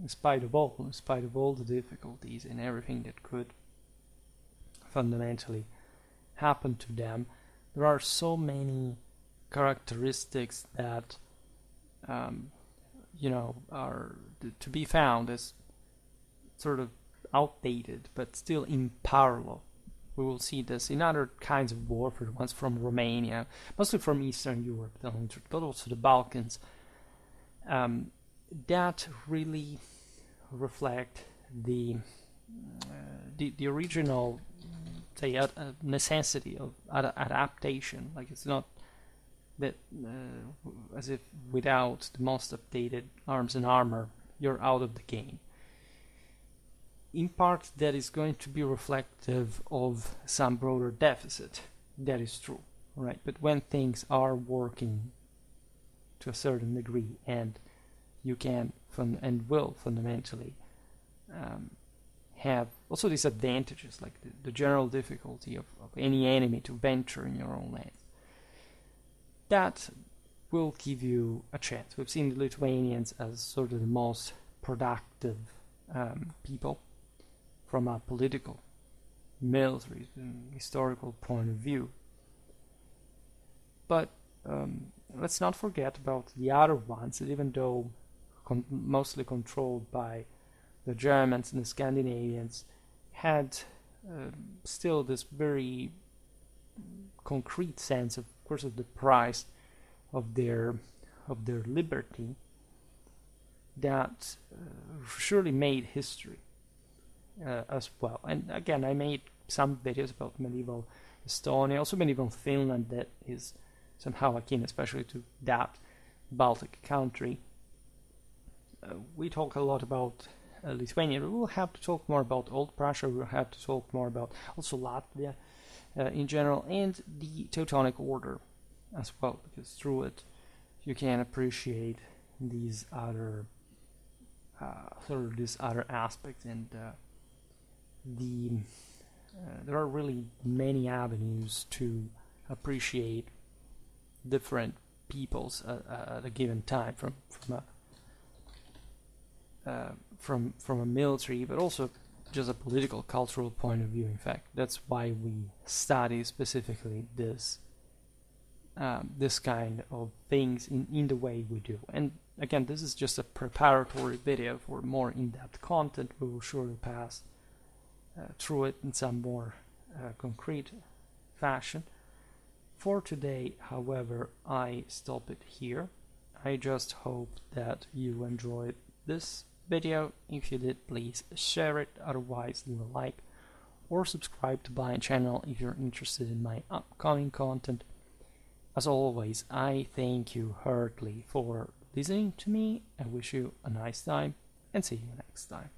Speaker 1: in spite of all the difficulties and everything that could fundamentally happen to them. There are so many characteristics that are to be found as sort of outdated but still in parallel. We will see this in other kinds of warfare, ones from Romania, mostly from Eastern Europe, but also the Balkans, that really reflect the original, say, necessity of adaptation. Like, it's not that as if without the most updated arms and armor, you're out of the game. In part, that is going to be reflective of some broader deficit. That is true, right? But when things are working to a certain degree, and you can and will fundamentally have also these advantages, like the general difficulty of any enemy to venture in your own lands, that will give you a chance. We've seen the Lithuanians as sort of the most productive people from a political, military, and historical point of view. But let's not forget about the other ones that, even though mostly controlled by the Germans and the Scandinavians, had still this very concrete sense, of course, of the price of their liberty, that surely made history as well. And again, I made some videos about medieval Estonia, also medieval Finland, that is somehow akin, especially to that Baltic country. We talk a lot about Lithuania. We will have to talk more about Old Prussia. We will have to talk more about also Latvia in general, and the Teutonic Order as well, because through it you can appreciate these other aspects, and there are really many avenues to appreciate different peoples at a given time, from a military, but also just a political, cultural point of view. In fact, that's why we study specifically this kind of things in the way we do. And again, this is just a preparatory video for more in-depth content. We will surely pass through it in some more concrete fashion. For today, however, I stop it here. I just hope that you enjoyed this video. If you did, please share it. Otherwise, leave a like or subscribe to my channel if you're interested in my upcoming content. As always, I thank you heartily for listening to me. I wish you a nice time, and see you next time.